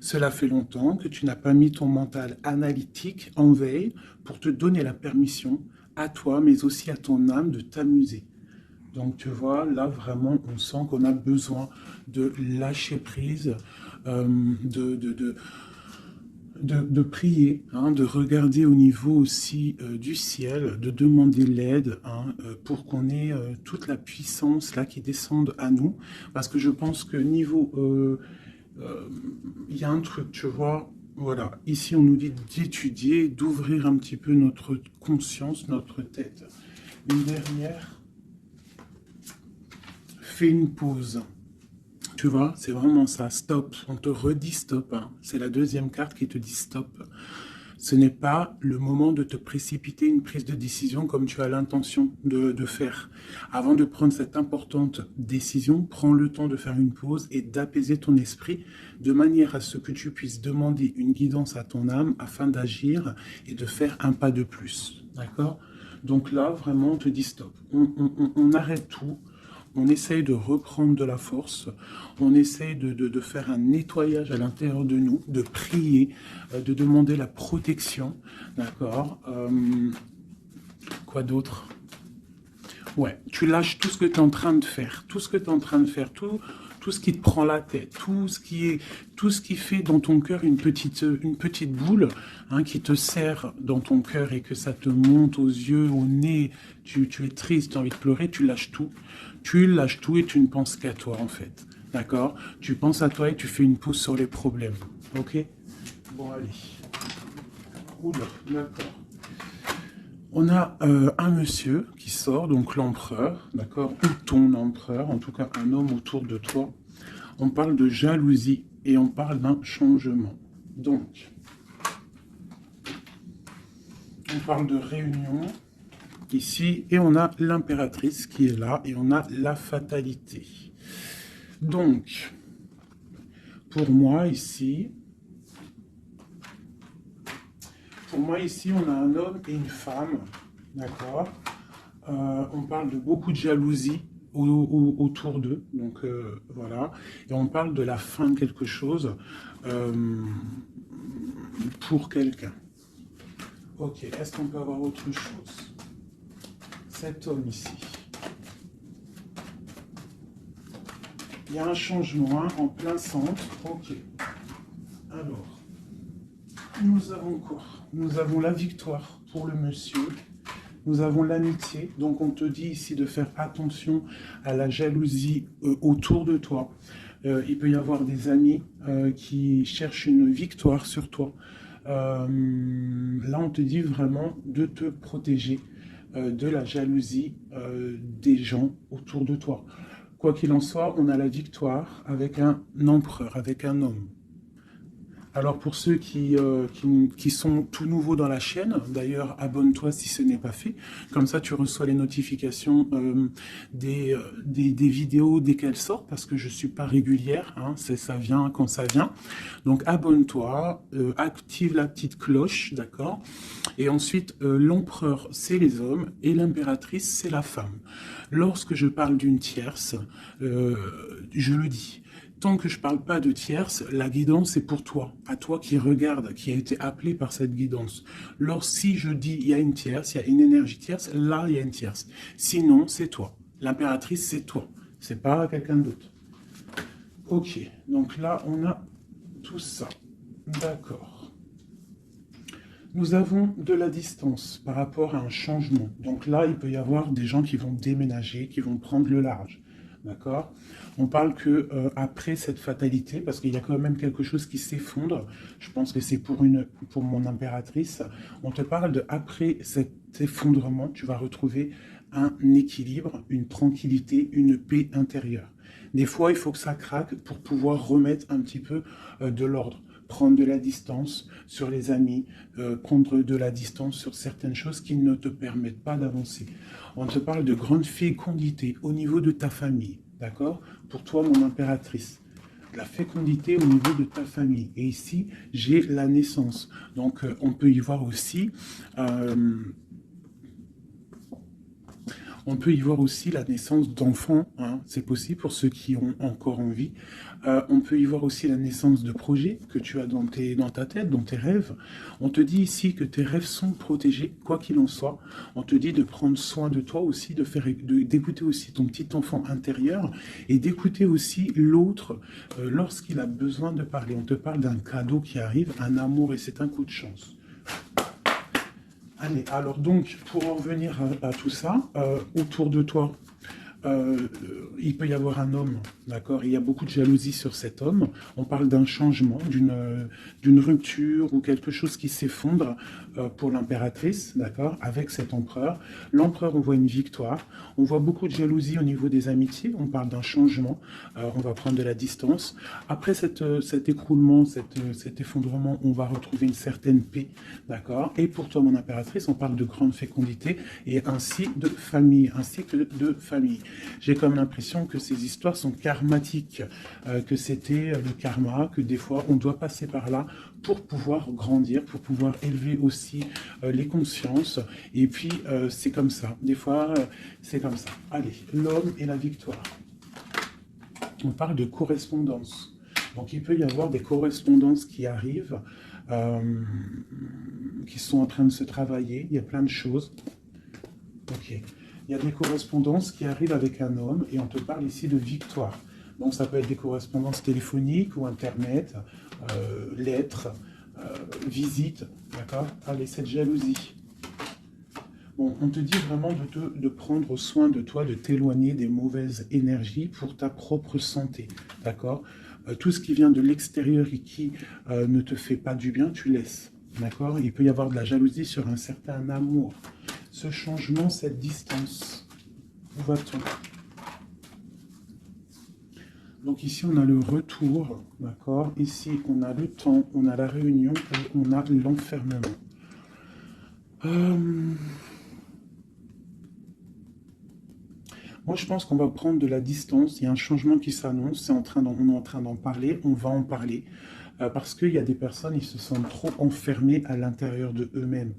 Cela fait longtemps que tu n'as pas mis ton mental analytique en veille pour te donner la permission à toi, mais aussi à ton âme de t'amuser. Donc tu vois, là vraiment, on sent qu'on a besoin de lâcher prise, euh, de, de, de, de prier, hein, de regarder au niveau aussi du ciel, de demander l'aide, hein, pour qu'on ait toute la puissance là qui descende à nous. Parce que je pense que niveau... il y a un truc, tu vois, voilà, ici on nous dit d'étudier, d'ouvrir un petit peu notre conscience, notre tête. Une dernière, fais une pause. Tu vois, c'est vraiment ça, stop. On te redit stop, hein. C'est la deuxième carte qui te dit stop. Ce n'est pas le moment de te précipiter une prise de décision comme tu as l'intention de faire. Avant de prendre cette importante décision, prends le temps de faire une pause et d'apaiser ton esprit de manière à ce que tu puisses demander une guidance à ton âme afin d'agir et de faire un pas de plus. D'accord? Donc là, vraiment, on te dit stop. On arrête tout. On essaye de reprendre de la force, on essaye de faire un nettoyage à l'intérieur de nous, de prier, de demander la protection, d'accord. Quoi d'autre? Ouais, tu lâches tout ce que tu es en train de faire, tout ce que tu es en train de faire, tout ce qui te prend la tête, tout ce qui fait dans ton cœur une petite boule, hein, qui te serre dans ton cœur et que ça te monte aux yeux, au nez, tu es triste, tu as envie de pleurer, tu lâches tout et tu ne penses qu'à toi en fait, d'accord? Tu penses à toi et tu fais une pause sur les problèmes, ok? Bon allez, oula, d'accord. On a un monsieur qui sort, donc l'empereur, d'accord, ou ton empereur, en tout cas un homme autour de toi. On parle de jalousie et on parle d'un changement. Donc, on parle de réunion ici et on a l'impératrice qui est là et on a la fatalité. Donc, pour moi ici, on a un homme et une femme, d'accord. On parle de beaucoup de jalousie autour d'eux, donc voilà. Et on parle de la fin de quelque chose pour quelqu'un. Ok, est-ce qu'on peut avoir autre chose? Cet homme ici. Il y a un changement, hein, en plein centre. Ok. Alors, nous avons quoi? Nous avons la victoire pour le monsieur. Nous avons l'amitié, donc on te dit ici de faire attention à la jalousie autour de toi. Il peut y avoir des amis qui cherchent une victoire sur toi. Là, on te dit vraiment de te protéger de la jalousie des gens autour de toi. Quoi qu'il en soit, on a la victoire avec un empereur, avec un homme. Alors pour ceux qui sont tout nouveaux dans la chaîne, d'ailleurs abonne-toi si ce n'est pas fait, comme ça tu reçois les notifications des vidéos dès qu'elles sortent, parce que je ne suis pas régulière, hein, ça vient quand ça vient. Donc abonne-toi, active la petite cloche, d'accord. Et ensuite l'empereur c'est les hommes et l'impératrice c'est la femme. Lorsque je parle d'une tierce, je le dis. Tant que je ne parle pas de tierce, la guidance est pour toi, à toi qui regarde, qui a été appelé par cette guidance. Si je dis il y a une tierce, il y a une énergie tierce, là il y a une tierce. Sinon, c'est toi. L'impératrice, c'est toi. C'est pas quelqu'un d'autre. Ok, donc là on a tout ça. D'accord. Nous avons de la distance par rapport à un changement. Donc là, il peut y avoir des gens qui vont déménager, qui vont prendre le large. D'accord? On parle que après cette fatalité, parce qu'il y a quand même quelque chose qui s'effondre, je pense que c'est pour mon impératrice, on te parle de après cet effondrement, tu vas retrouver un équilibre, une tranquillité, une paix intérieure. Des fois, il faut que ça craque pour pouvoir remettre un petit peu de l'ordre. Prendre de la distance sur les amis, prendre de la distance sur certaines choses qui ne te permettent pas d'avancer. On te parle de grande fécondité au niveau de ta famille, d'accord? Pour toi, mon impératrice. La fécondité au niveau de ta famille. Et ici, j'ai la naissance. Donc, on peut y voir aussi... On peut y voir aussi la naissance d'enfants, hein, c'est possible pour ceux qui ont encore envie. On peut y voir aussi la naissance de projets que tu as dans ta tête, dans tes rêves. On te dit ici que tes rêves sont protégés, quoi qu'il en soit. On te dit de prendre soin de toi aussi, d'écouter aussi ton petit enfant intérieur et d'écouter aussi l'autre lorsqu'il a besoin de parler. On te parle d'un cadeau qui arrive, un amour, et c'est un coup de chance. Allez, alors donc, pour en revenir à tout ça, autour de toi, il peut y avoir un homme, d'accord? Il y a beaucoup de jalousie sur cet homme. On parle d'un changement, d'une rupture ou quelque chose qui s'effondre pour l'impératrice, d'accord? Avec cet empereur. L'empereur, on voit une victoire. On voit beaucoup de jalousie au niveau des amitiés. On parle d'un changement. On va prendre de la distance. Après cet écroulement, cet effondrement, on va retrouver une certaine paix, d'accord? Et pour toi, mon impératrice, on parle de grande fécondité et ainsi de famille, ainsi que de famille. J'ai comme l'impression que ces histoires sont karmatiques, que c'était le karma, que des fois on doit passer par là pour pouvoir grandir, pour pouvoir élever aussi les consciences. Et puis c'est comme ça, des fois c'est comme ça. Allez, l'homme et la victoire. On parle de correspondance. Donc il peut y avoir des correspondances qui arrivent, qui sont en train de se travailler. Il y a plein de choses. Ok. Il y a des correspondances qui arrivent avec un homme et on te parle ici de victoire. Donc ça peut être des correspondances téléphoniques ou internet, lettres, visites, d'accord? Allez, cette jalousie. Bon, on te dit vraiment de prendre soin de toi, de t'éloigner des mauvaises énergies pour ta propre santé, d'accord? Tout ce qui vient de l'extérieur et qui ne te fait pas du bien, tu laisses, d'accord? Il peut y avoir de la jalousie sur un certain amour. Ce changement, cette distance, où va-t-on? Donc ici, on a le retour, d'accord? Ici, on a le temps, on a la réunion et on a l'enfermement. Moi, je pense qu'on va prendre de la distance. Il y a un changement qui s'annonce. On est en train d'en parler. On va en parler. Parce qu'il y a des personnes, ils se sentent trop enfermés à l'intérieur de eux-mêmes.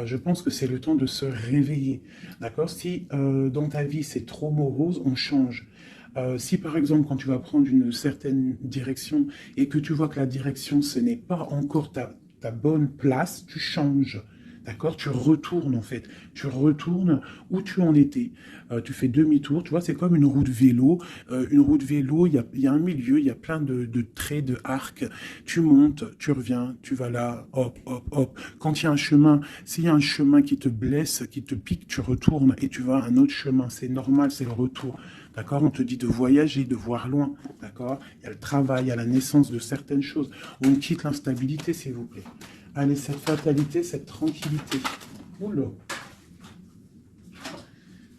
Je pense que c'est le temps de se réveiller. D'accord? Si dans ta vie, c'est trop morose, on change. Si par exemple, quand tu vas prendre une certaine direction et que tu vois que la direction, ce n'est pas encore ta bonne place, tu changes. D'accord? Tu retournes en fait. Tu retournes où tu en étais. Tu fais demi-tour. Tu vois, c'est comme une roue de vélo. Une roue de vélo, il y a un milieu, il y a plein de traits, de arcs. Tu montes, tu reviens, tu vas là, hop, hop, hop. Quand il y a un chemin, s'il y a un chemin qui te blesse, qui te pique, tu retournes et tu vas à un autre chemin. C'est normal, c'est le retour. D'accord? On te dit de voyager, de voir loin. D'accord? Il y a le travail, il y a la naissance de certaines choses. On quitte l'instabilité, s'il vous plaît. Allez, cette fatalité, cette tranquillité. Oula.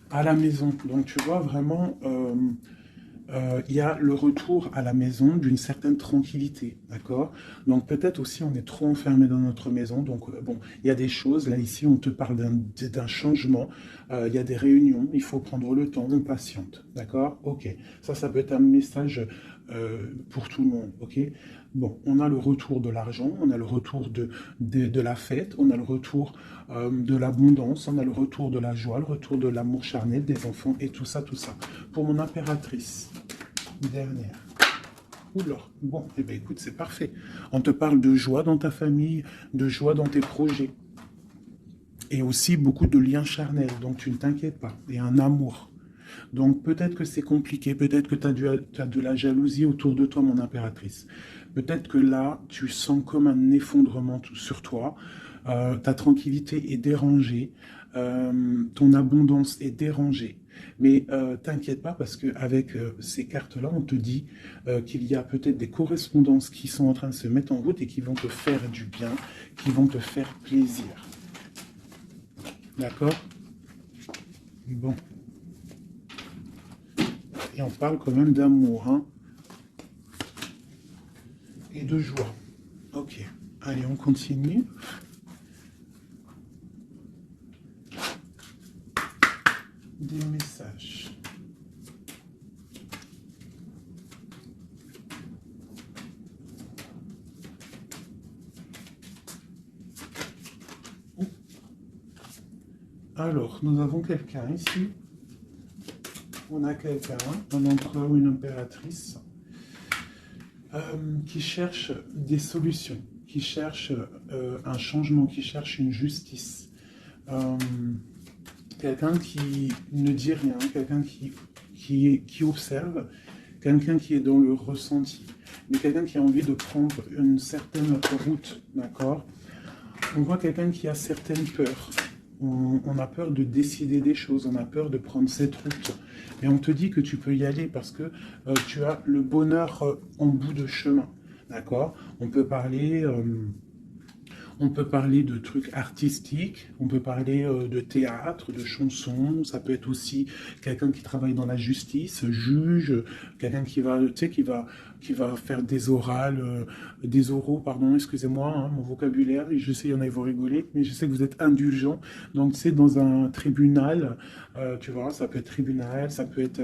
À la maison. Donc, tu vois, vraiment, il y a le retour à la maison d'une certaine tranquillité, d'accord? Donc, peut-être aussi, on est trop enfermé dans notre maison. Donc, bon, il y a des choses. Là, ici, on te parle d'un changement. Il y a des réunions. Il faut prendre le temps. On patiente, d'accord? Ok. Ça peut être un message pour tout le monde, ok? Bon, on a le retour de l'argent, on a le retour de la fête, on a le retour de l'abondance, on a le retour de la joie, le retour de l'amour charnel des enfants et tout ça, tout ça. Pour mon impératrice, dernière. Oula, bon, eh bien écoute, c'est parfait. On te parle de joie dans ta famille, de joie dans tes projets. Et aussi beaucoup de liens charnels, donc tu ne t'inquiètes pas, et un amour. Donc peut-être que c'est compliqué, peut-être que tu as de la jalousie autour de toi, mon impératrice. Peut-être que là, tu sens comme un effondrement sur toi, ta tranquillité est dérangée, ton abondance est dérangée. Mais t'inquiète pas parce qu'avec ces cartes-là, on te dit qu'il y a peut-être des correspondances qui sont en train de se mettre en route et qui vont te faire du bien, qui vont te faire plaisir. D'accord? Bon. Et on parle quand même d'amour, hein, et de joie. Ok, allez, on continue. Des messages. Alors, nous avons quelqu'un ici on a quelqu'un, un empereur ou une impératrice, qui cherche des solutions, qui cherche un changement, qui cherche une justice. Quelqu'un qui ne dit rien, quelqu'un qui observe, quelqu'un qui est dans le ressenti, mais quelqu'un qui a envie de prendre une certaine route, d'accord? On voit quelqu'un qui a certaines peurs. On a peur de décider des choses, on a peur de prendre cette route. Et on te dit que tu peux y aller parce que tu as le bonheur en bout de chemin, d'accord? On peut parler de trucs artistiques, on peut parler de théâtre, de chansons, ça peut être aussi quelqu'un qui travaille dans la justice, juge, quelqu'un qui va, tu sais, qui va faire des orales, des oraux, pardon, excusez-moi, hein, mon vocabulaire, je sais, il y en a, ils vont rigoler, mais je sais que vous êtes indulgents, donc c'est dans un tribunal, tu vois, ça peut être tribunal, ça peut être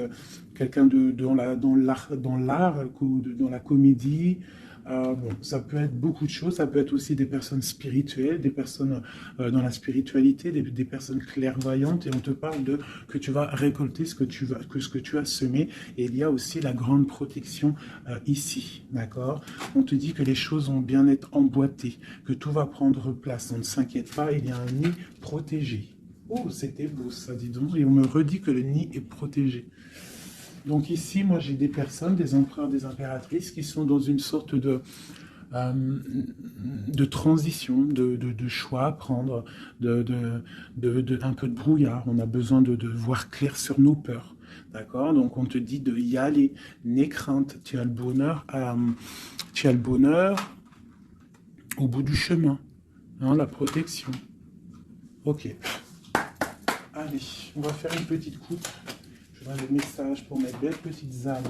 quelqu'un dans l'art, dans la comédie. Bon, ça peut être beaucoup de choses, ça peut être aussi des personnes spirituelles, des personnes dans la spiritualité, des personnes clairvoyantes, et on te parle de que tu vas récolter ce que tu as semé, et il y a aussi la grande protection ici, d'accord? On te dit que les choses vont bien être emboîtées, que tout va prendre place, on ne s'inquiète pas, il y a un nid protégé. Oh, c'était beau ça, dis donc, et on me redit que le nid est protégé. Donc ici, moi, j'ai des personnes, des empereurs, des impératrices qui sont dans une sorte de transition, de choix à prendre, un peu de brouillard. On a besoin de voir clair sur nos peurs. D'accord? Donc on te dit de y aller. N'aie crainte. Tu as le bonheur, au bout du chemin. Hein, la protection. Ok. Allez, on va faire une petite coupe. Je donne le message pour mes belles petites âmes.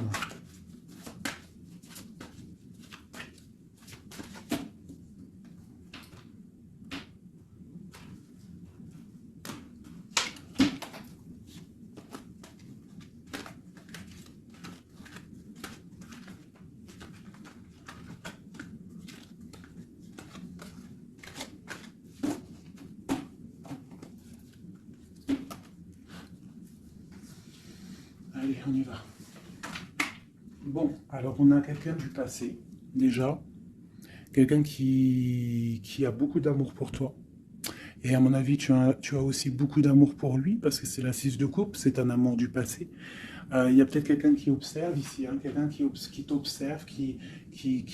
Allez, on y va. Bon, alors on a quelqu'un du passé, déjà. Quelqu'un qui a beaucoup d'amour pour toi. Et à mon avis, tu as aussi beaucoup d'amour pour lui, parce que c'est la 6 de coupe, c'est un amour du passé. Il y a peut-être quelqu'un qui observe ici, hein, quelqu'un qui t'observe, qui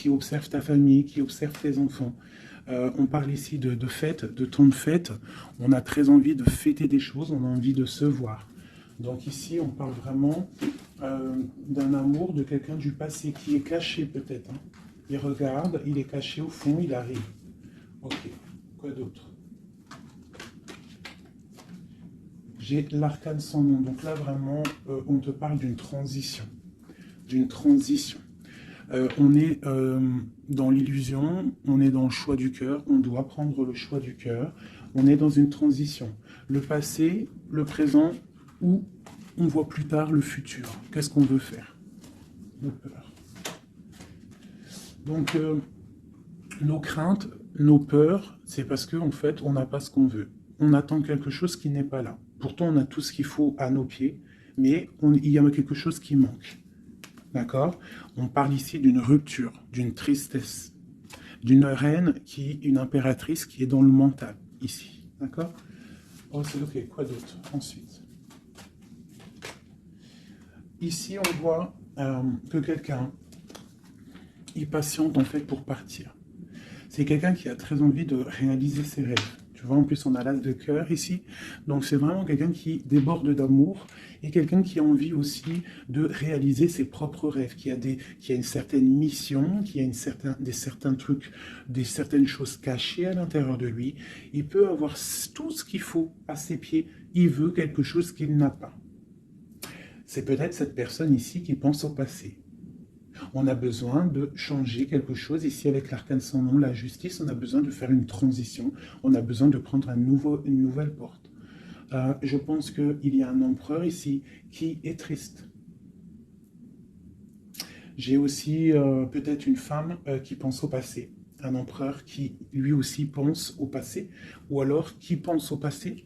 observe ta famille, qui observe tes enfants. On parle ici de fête, de temps de fête. On a très envie de fêter des choses, on a envie de se voir. Donc ici, on parle vraiment d'un amour de quelqu'un du passé qui est caché peut-être. Hein. Il regarde, il est caché au fond, il arrive. Ok, quoi d'autre? J'ai l'arcane sans nom. Donc là, vraiment, on te parle d'une transition. D'une transition. On est dans l'illusion, on est dans le choix du cœur, on doit prendre le choix du cœur. On est dans une transition. Le passé, le présent, ou on voit plus tard le futur. Qu'est-ce qu'on veut faire? Nos peurs. Donc, nos craintes, nos peurs, c'est parce qu'en fait, on n'a pas ce qu'on veut. On attend quelque chose qui n'est pas là. Pourtant, on a tout ce qu'il faut à nos pieds, mais il y a quelque chose qui manque. D'accord? On parle ici d'une rupture, d'une tristesse, d'une reine une impératrice qui est dans le mental, ici. D'accord? Oh, c'est ok. Quoi d'autre? Ensuite. Ici, on voit que quelqu'un il patiente en fait pour partir. C'est quelqu'un qui a très envie de réaliser ses rêves. Tu vois, en plus, on a l'as de cœur ici. Donc, c'est vraiment quelqu'un qui déborde d'amour et quelqu'un qui a envie aussi de réaliser ses propres rêves, qui a une certaine mission, qui a certains trucs, certaines choses cachées à l'intérieur de lui. Il peut avoir tout ce qu'il faut à ses pieds. Il veut quelque chose qu'il n'a pas. C'est peut-être cette personne ici qui pense au passé. On a besoin de changer quelque chose. Ici, avec l'arcane sans nom, la justice, on a besoin de faire une transition. On a besoin de prendre une nouvelle porte. Je pense qu'il y a un empereur ici qui est triste. J'ai aussi peut-être une femme qui pense au passé. un empereur qui lui aussi pense au passé, ou alors qui pense au passé,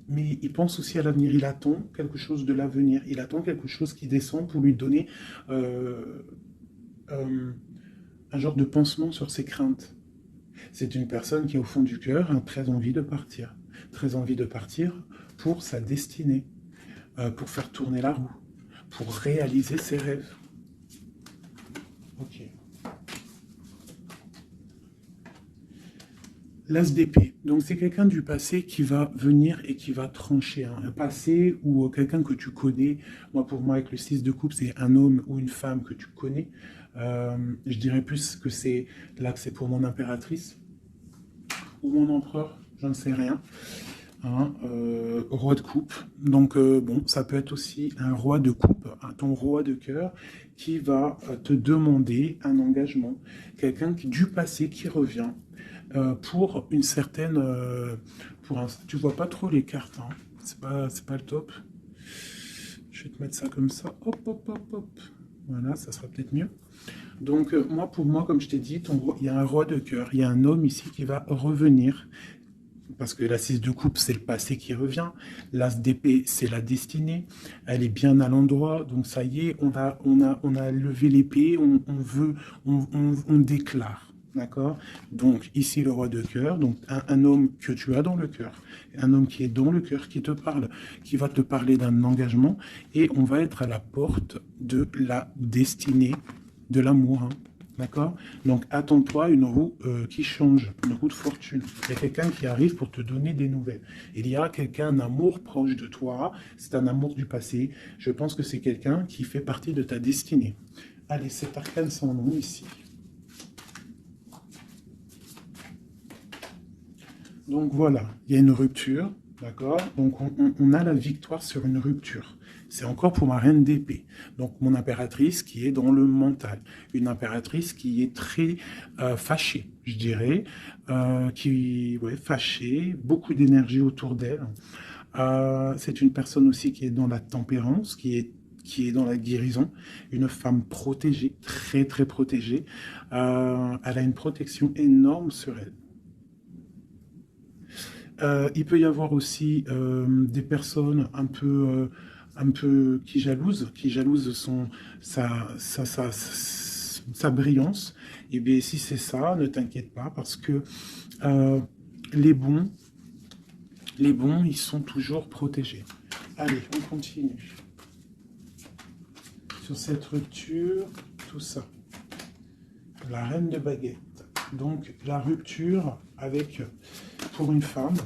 mais il pense aussi à l'avenir, il attend quelque chose de l'avenir, il attend quelque chose qui descend pour lui donner euh, euh, un genre de pansement sur ses craintes. C'est une personne qui, au fond du cœur, a très envie de partir. Très envie de partir pour sa destinée, pour faire tourner la roue, pour réaliser ses rêves. Ok. L'as d'épée. Donc c'est quelqu'un du passé qui va venir et qui va trancher. Hein. Un passé ou quelqu'un que tu connais. Moi, pour moi, avec le 6 de coupe, c'est un homme ou une femme que tu connais. Je dirais plus que c'est là que c'est pour mon impératrice ou mon empereur, je ne sais rien. Hein, roi de coupe. Donc bon, ça peut être aussi un roi de coupe, ton roi de cœur, qui va te demander un engagement. Quelqu'un du passé qui revient pour une certaine... tu vois pas trop les cartes, hein. C'est pas le top. Je vais te mettre ça comme ça. Hop, hop, hop, hop. Voilà, ça sera peut-être mieux. Donc, moi, pour moi, comme je t'ai dit, il y a un roi de cœur, il y a un homme ici qui va revenir. Parce que la 6 de coupe, c'est le passé qui revient. L'as d'épée, c'est la destinée. Elle est bien à l'endroit. Donc, ça y est, on a levé l'épée, on déclare. D'accord. Donc, ici, le roi de cœur. Donc, un homme que tu as dans le cœur. Un homme qui est dans le cœur, qui te parle, qui va te parler d'un engagement. Et on va être à la porte de la destinée, de l'amour. Hein. D'accord. Donc, attends-toi une roue qui change, une roue de fortune. Il y a quelqu'un qui arrive pour te donner des nouvelles. Il y a quelqu'un, un amour proche de toi. C'est un amour du passé. Je pense que c'est quelqu'un qui fait partie de ta destinée. Allez, cet arcane sans nom ici. Donc voilà, il y a une rupture, d'accord. Donc on a la victoire sur une rupture. C'est encore pour ma reine d'épée. Donc mon impératrice qui est dans le mental. Une impératrice qui est très fâchée, je dirais. Fâchée, beaucoup d'énergie autour d'elle. C'est une personne aussi qui est dans la tempérance, qui est dans la guérison, une femme protégée, très très protégée. Elle a une protection énorme sur elle. Il peut y avoir aussi des personnes un peu qui jalousent sa brillance. Et bien si c'est ça, ne t'inquiète pas parce que euh, les bons, ils sont toujours protégés. Allez, on continue. Sur cette rupture, tout ça. La reine de baguette. Donc la rupture avec, pour une femme.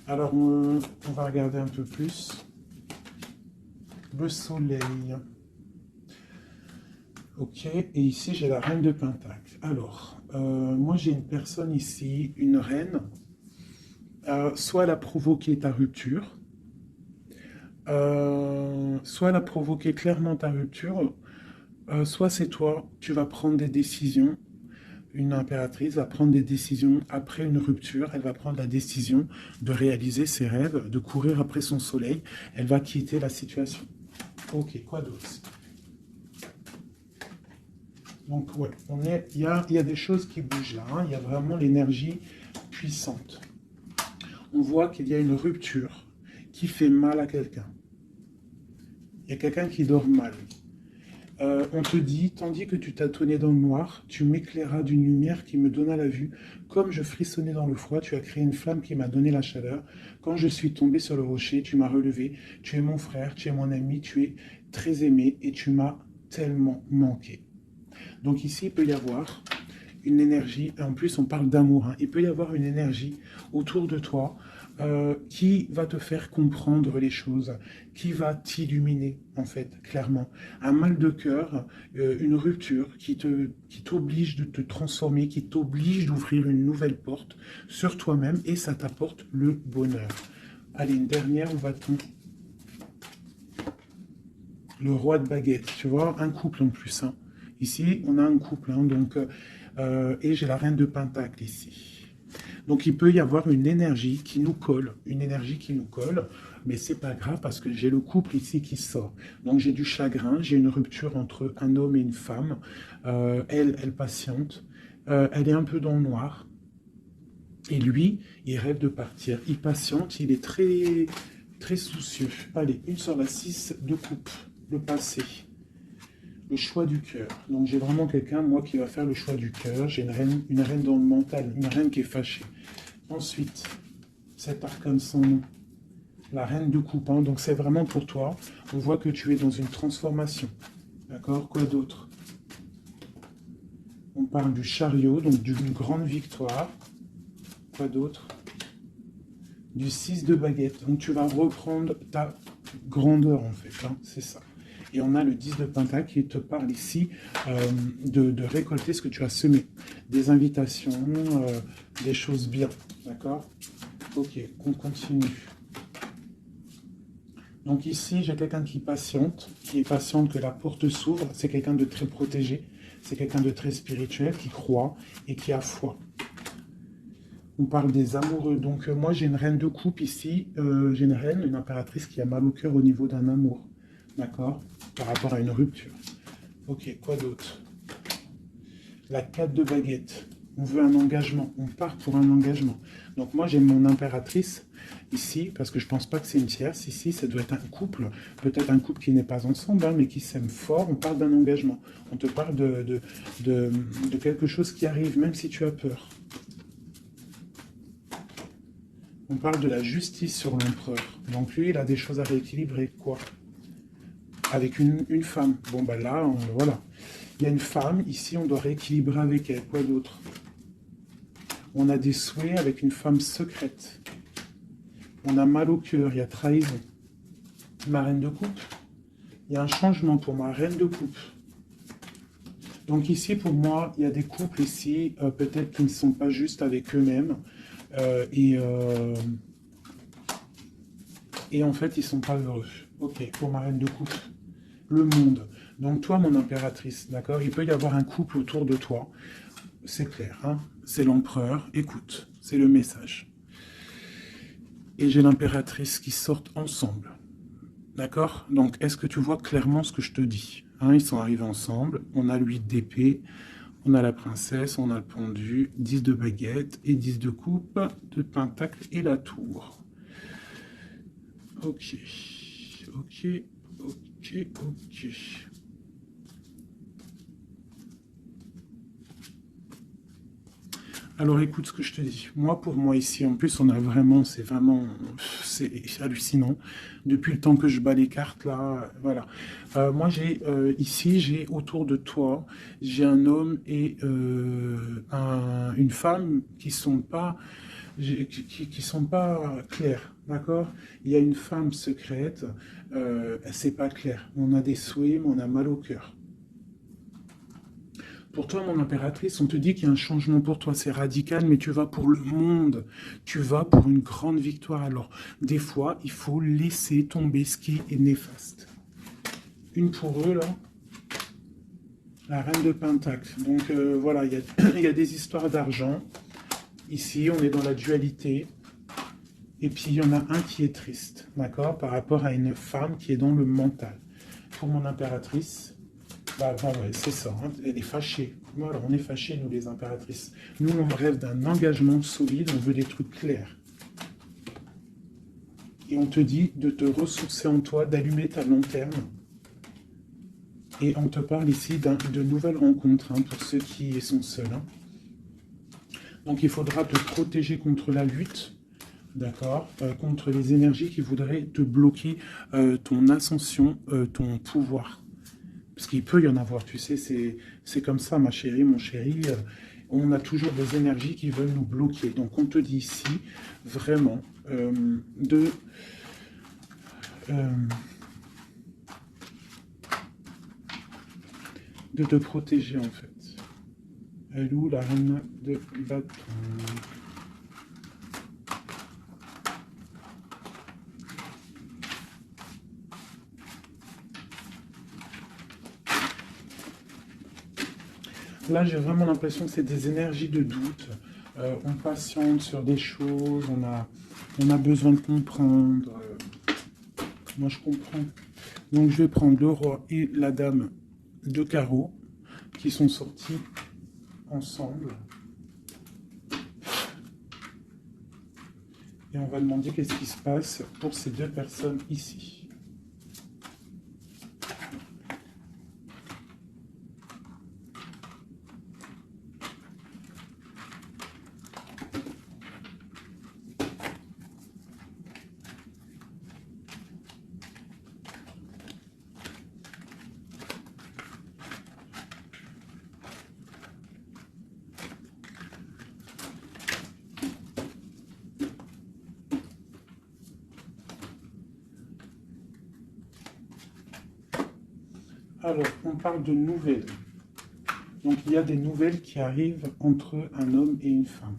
Alors on va regarder un peu plus. Le soleil. Ok, et ici j'ai la reine de Pentacle. Alors, moi j'ai une personne ici, une reine. Soit elle a provoqué ta rupture, soit elle a provoqué clairement ta rupture, soit c'est toi, tu vas prendre des décisions. Une impératrice va prendre des décisions après une rupture. Elle va prendre la décision de réaliser ses rêves, de courir après son soleil. Elle va quitter la situation. Ok, quoi d'autre? Donc, ouais, il y a des choses qui bougent là. Hein. Il y a vraiment l'énergie puissante. On voit qu'il y a une rupture qui fait mal à quelqu'un. Il y a quelqu'un qui dort mal. On te dit, tandis que tu tâtonnais dans le noir, tu m'éclairas d'une lumière qui me donna la vue. Comme je frissonnais dans le froid, tu as créé une flamme qui m'a donné la chaleur. Quand je suis tombé sur le rocher, tu m'as relevé. Tu es mon frère, tu es mon ami, tu es très aimé et tu m'as tellement manqué. Donc ici, il peut y avoir une énergie, en plus on parle d'amour, hein. Il peut y avoir une énergie autour de toi qui va te faire comprendre les choses, qui va t'illuminer, en fait, clairement. Un mal de cœur, une rupture qui t'oblige de te transformer, qui t'oblige d'ouvrir une nouvelle porte sur toi-même et ça t'apporte le bonheur. Allez, une dernière, où va-t-on? Le roi de baguette, tu vois, un couple en plus, hein. Ici, on a un couple, hein, donc, et j'ai la reine de pentacle ici. Donc, il peut y avoir une énergie qui nous colle, mais c'est pas grave parce que j'ai le couple ici qui sort. Donc, j'ai du chagrin, j'ai une rupture entre un homme et une femme. Elle patiente, elle est un peu dans le noir. Et lui, il rêve de partir. Il patiente, il est très, très soucieux. Allez, une sur la 6 de coupe, le passé. Le choix du cœur. Donc j'ai vraiment quelqu'un, moi, qui va faire le choix du cœur. J'ai une reine dans le mental, une reine qui est fâchée. Ensuite, cet arcane sans nom. La reine de coupe, hein. Donc c'est vraiment pour toi. On voit que tu es dans une transformation. D'accord? Quoi d'autre? On parle du chariot, donc d'une grande victoire. Quoi d'autre? Du 6 de baguette. Donc tu vas reprendre ta grandeur en fait, hein, c'est ça. Et on a le 10 de pentacle qui te parle ici de récolter ce que tu as semé. Des invitations, des choses bien, d'accord? Ok, on continue. Donc ici, j'ai quelqu'un qui est patiente que la porte s'ouvre. C'est quelqu'un de très protégé, c'est quelqu'un de très spirituel, qui croit et qui a foi. On parle des amoureux. Donc moi, j'ai une reine de coupe ici. J'ai une reine, une impératrice qui a mal au cœur au niveau d'un amour. D'accord? Par rapport à une rupture. Ok, quoi d'autre? La 4 de baguette. On veut un engagement. On part pour un engagement. Donc moi, j'ai mon impératrice ici, parce que je ne pense pas que c'est une tierce. Ici, ça doit être un couple. Peut-être un couple qui n'est pas ensemble, hein, mais qui s'aime fort. On parle d'un engagement. On te parle de quelque chose qui arrive, même si tu as peur. On parle de la justice sur l'empereur. Donc lui, il a des choses à rééquilibrer. Quoi? Avec une femme. Bon, ben là, voilà. Il y a une femme. Ici, on doit rééquilibrer avec elle. Quoi d'autre? On a des souhaits avec une femme secrète. On a mal au cœur. Il y a trahison. Ma reine de coupe. Il y a un changement pour ma reine de coupe. Donc ici, pour moi, il y a des couples ici, peut-être qui ne sont pas justes avec eux-mêmes. Et en fait, ils ne sont pas heureux. Ok, pour ma reine de coupe. Le monde. Donc toi, mon impératrice, d'accord? Il peut y avoir un couple autour de toi. C'est clair, hein? C'est l'empereur. Écoute, c'est le message. Et j'ai l'impératrice qui sortent ensemble. D'accord? Donc, est-ce que tu vois clairement ce que je te dis? Hein, ils sont arrivés ensemble. On a l'huile d'épée. On a la princesse, on a le pendu, 10 de baguette et 10 de coupe, de pentacle et la tour. Ok, ok, ok, ok. Alors écoute ce que je te dis. Moi, pour moi ici, en plus, on a vraiment, c'est hallucinant. Depuis le temps que je bats les cartes, là, voilà. Moi, ici, j'ai autour de toi, j'ai un homme et une femme qui sont pas, qui sont pas clairs, d'accord? Il y a une femme secrète, c'est pas clair. On a des souhaits, mais on a mal au cœur. Pour toi, mon impératrice, on te dit qu'il y a un changement pour toi, c'est radical, mais tu vas pour le monde, tu vas pour une grande victoire. Alors, des fois, il faut laisser tomber ce qui est néfaste. Une pour eux, là, la reine de Pentacle. Donc, voilà, il y a des histoires d'argent. Ici, on est dans la dualité. Et puis, il y en a un qui est triste, d'accord, par rapport à une femme qui est dans le mental. Pour mon impératrice, bah, ouais, c'est ça, hein, elle est fâchée. Voilà, on est fâchés, nous, les impératrices. Nous, on rêve d'un engagement solide, on veut des trucs clairs. Et on te dit de te ressourcer en toi, d'allumer ta lanterne. Et on te parle ici de nouvelles rencontres, hein, pour ceux qui sont seuls. Hein. Donc, il faudra te protéger contre la lutte, d'accord, contre les énergies qui voudraient te bloquer ton ascension, ton pouvoir. Parce qu'il peut y en avoir, tu sais, c'est comme ça, ma chérie, mon chéri. On a toujours des énergies qui veulent nous bloquer. Donc, on te dit ici, vraiment, de te protéger, en fait. Elle est où, la reine de bâton? Là, j'ai vraiment l'impression que c'est des énergies de doute. On patiente sur des choses, on a besoin de comprendre. Moi, je comprends. Donc, je vais prendre le roi et la dame de carreau qui sont sortis ensemble. Et on va demander qu'est-ce qui se passe pour ces deux personnes ici. Alors, on parle de nouvelles. Donc, il y a des nouvelles qui arrivent entre un homme et une femme.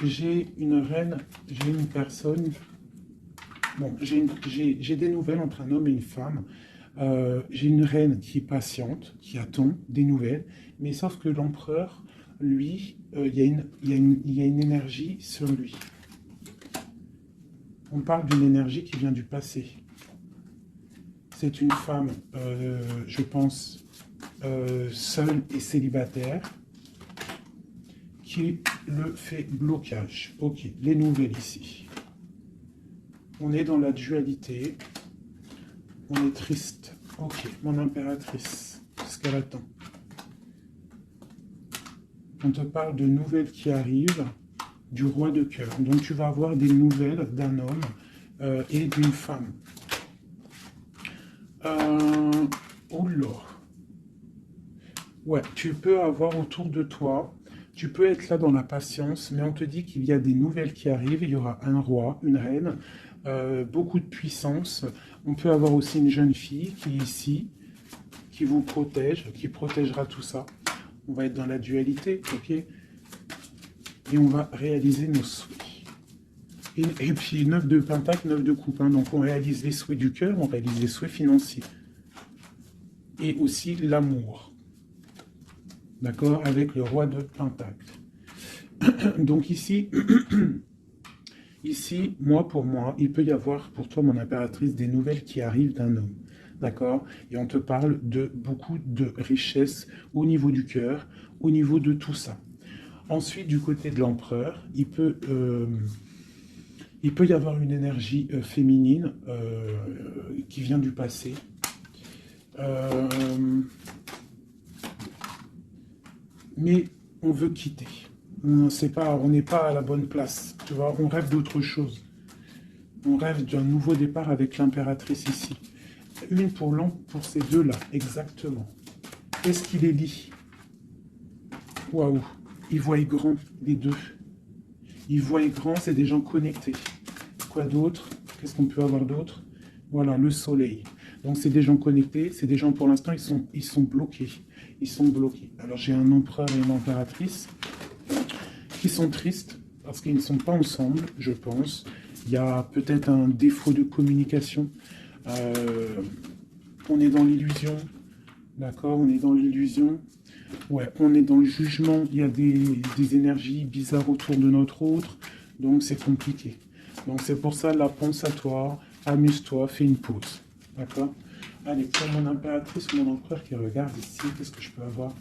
J'ai une reine, j'ai une personne... Bon, j'ai des nouvelles entre un homme et une femme. J'ai une reine qui est patiente, qui attend des nouvelles. Mais sauf que l'empereur, lui, il y a une énergie sur lui. On parle d'une énergie qui vient du passé. C'est une femme, je pense, seule et célibataire, qui le fait blocage. Ok, les nouvelles ici. On est dans la dualité. On est triste. Ok, mon impératrice, ce qu'elle attend. On te parle de nouvelles qui arrivent du roi de cœur. Donc tu vas avoir des nouvelles d'un homme et d'une femme. Oh là. Ouais, tu peux avoir autour de toi, tu peux être là dans la patience, mais on te dit qu'il y a des nouvelles qui arrivent, il y aura un roi, une reine, beaucoup de puissance. On peut avoir aussi une jeune fille qui est ici, qui vous protège, qui protégera tout ça. On va être dans la dualité, ok? Et on va réaliser nos souhaits. Et puis 9 de pentacle, 9 de coupe. Hein, donc on réalise les souhaits du cœur, on réalise les souhaits financiers. Et aussi l'amour. D'accord? Avec le roi de pentacle. Donc ici, ici, pour moi, il peut y avoir pour toi, mon impératrice, des nouvelles qui arrivent d'un homme. D'accord? Et on te parle de beaucoup de richesse au niveau du cœur, au niveau de tout ça. Ensuite, du côté de l'empereur, il peut y avoir une énergie féminine qui vient du passé. Mais on veut quitter. On n'est pas à la bonne place. Tu vois, on rêve d'autre chose. On rêve d'un nouveau départ avec l'impératrice ici. Une pour ces deux-là, exactement. Qu'est-ce qui les lie? Waouh! Ils voient grand, les deux. Ils voient grand, c'est des gens connectés. Quoi d'autre? Qu'est-ce qu'on peut avoir d'autre? Voilà, le soleil. Donc c'est des gens connectés, c'est des gens pour l'instant, ils sont bloqués. Ils sont bloqués. Alors j'ai un empereur et une impératrice qui sont tristes parce qu'ils ne sont pas ensemble, je pense. Il y a peut-être un défaut de communication. On est dans l'illusion. D'accord, on est dans l'illusion. Ouais, on est dans le jugement. Il y a des énergies bizarres autour de notre autre. Donc c'est compliqué. Donc c'est pour ça, là, pense à toi, amuse-toi, fais une pause. D'accord? Allez, pour mon impératrice ou mon empereur qui regarde ici, qu'est-ce que je peux avoir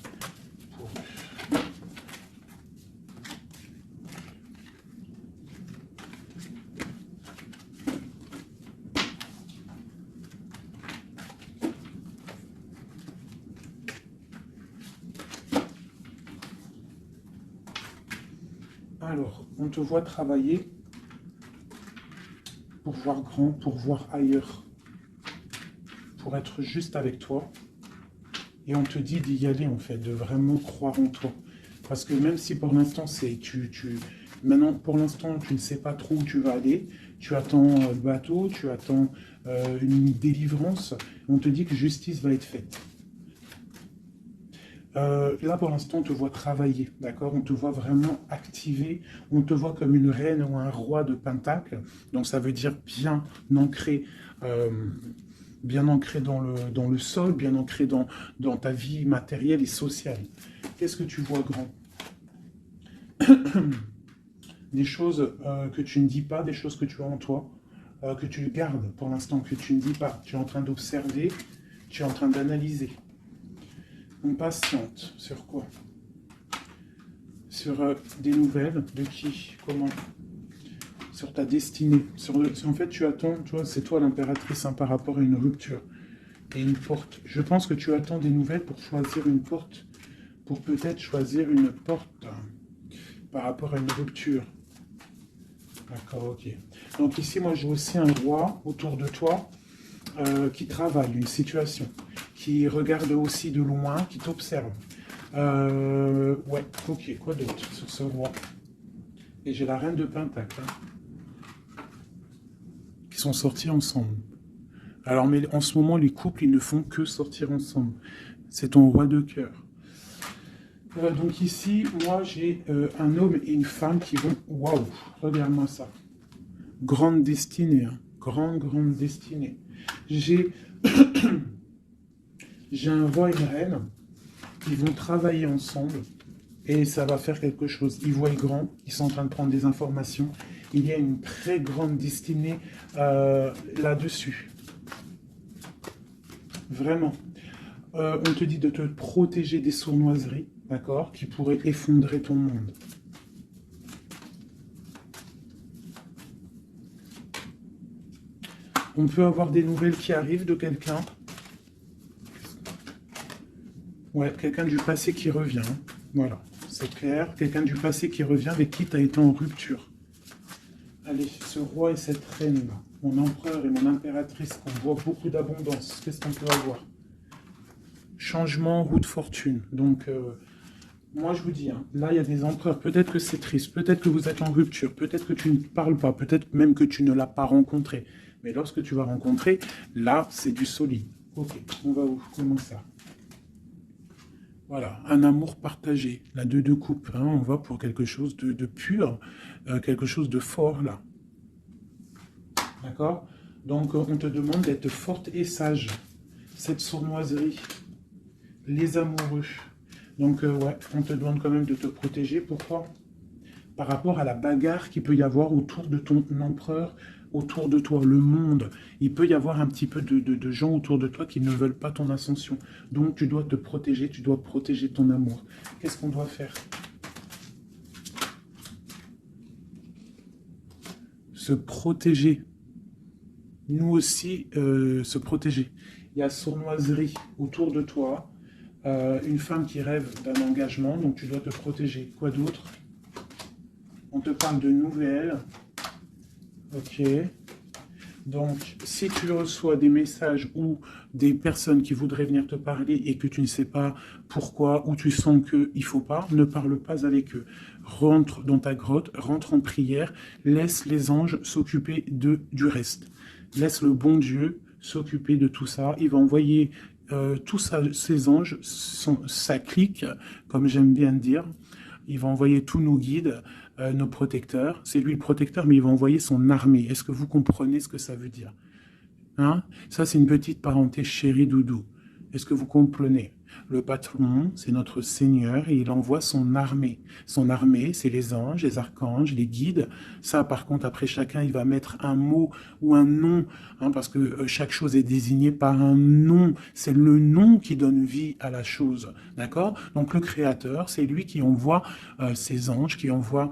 pour eux? Alors, on te voit travailler pour voir grand, pour voir ailleurs, pour être juste avec toi. Et on te dit d'y aller, en fait, de vraiment croire en toi. Parce que même si pour l'instant, maintenant, pour l'instant, tu ne sais pas trop où tu vas aller, tu attends le bateau, tu attends une délivrance, on te dit que justice va être faite. Là, pour l'instant, on te voit travailler, d'accord? On te voit vraiment activer, on te voit comme une reine ou un roi de pentacle. Donc, ça veut dire bien ancré dans le sol, bien ancré dans ta vie matérielle et sociale. Qu'est-ce que tu vois grand? Des choses que tu ne dis pas, des choses que tu as en toi, que tu gardes pour l'instant, que tu ne dis pas. Tu es en train d'observer, tu es en train d'analyser. On patiente. Sur quoi? Sur des nouvelles de qui? Comment? Sur ta destinée. En fait, tu attends, tu vois, c'est toi l'impératrice hein, par rapport à une rupture et une porte. Je pense que tu attends des nouvelles pour choisir une porte, pour peut-être choisir une porte par rapport à une rupture. D'accord, ok. Donc ici, moi, j'ai aussi un roi autour de toi qui travaille une situation, qui regarde aussi de loin, qui t'observe. Ouais, ok, quoi d'autre sur ce roi? Et j'ai la reine de Pentacle, hein, qui sont sortis ensemble. Alors, mais en ce moment, les couples, ils ne font que sortir ensemble. C'est ton roi de cœur. Donc ici, moi, j'ai un homme et une femme qui vont... Waouh, regarde-moi ça. Grande destinée, hein. Grande destinée. J'ai un roi et une reine. Ils vont travailler ensemble et ça va faire quelque chose. Ils voient grand, ils sont en train de prendre des informations. Il y a une très grande destinée là-dessus. Vraiment. On te dit de te protéger des sournoiseries, d'accord, qui pourraient effondrer ton monde. On peut avoir des nouvelles qui arrivent de quelqu'un. Ouais, quelqu'un du passé qui revient. Voilà, c'est clair. Quelqu'un du passé qui revient avec qui tu as été en rupture. Allez, ce roi et cette reine, mon empereur et mon impératrice, on voit beaucoup d'abondance. Qu'est-ce qu'on peut avoir? Changement, roue de fortune. Donc, moi je vous dis, hein, là il y a des empereurs. Peut-être que c'est triste, peut-être que vous êtes en rupture, peut-être que tu ne parles pas, peut-être même que tu ne l'as pas rencontré. Mais lorsque tu vas rencontrer, là c'est du solide. Ok, on va où? Comment ça? Voilà, un amour partagé, la deux coupes, hein, on va pour quelque chose de pur, quelque chose de fort là. D'accord? Donc on te demande d'être forte et sage. Cette sournoiserie, les amoureux. Donc ouais, on te demande quand même de te protéger. Pourquoi? Par rapport à la bagarre qu'il peut y avoir autour de ton empereur, autour de toi, le monde. Il peut y avoir un petit peu de gens autour de toi qui ne veulent pas ton ascension. Donc tu dois te protéger, tu dois protéger ton amour. Qu'est-ce qu'on doit faire? Se protéger. Nous aussi, se protéger. Il y a sournoiserie autour de toi. Une femme qui rêve d'un engagement, donc tu dois te protéger. Quoi d'autre? On te parle de nouvelles. Ok. Donc, si tu reçois des messages ou des personnes qui voudraient venir te parler et que tu ne sais pas pourquoi, ou tu sens qu'il ne faut pas, ne parle pas avec eux. Rentre dans ta grotte, rentre en prière, laisse les anges s'occuper du reste. Laisse le bon Dieu s'occuper de tout ça. Il va envoyer tous ces anges, sa clique, comme j'aime bien dire. Il va envoyer tous nos guides, nos protecteurs. C'est lui le protecteur, mais il va envoyer son armée. Est-ce que vous comprenez ce que ça veut dire? Hein? Ça, c'est une petite parenthèse chérie doudou. Est-ce que vous comprenez? Le patron, c'est notre Seigneur et il envoie son armée. Son armée, c'est les anges, les archanges, les guides. Ça, par contre, après, chacun, il va mettre un mot ou un nom, hein, parce que chaque chose est désignée par un nom. C'est le nom qui donne vie à la chose. D'accord? Donc, le Créateur, c'est lui qui envoie ses anges, qui envoie...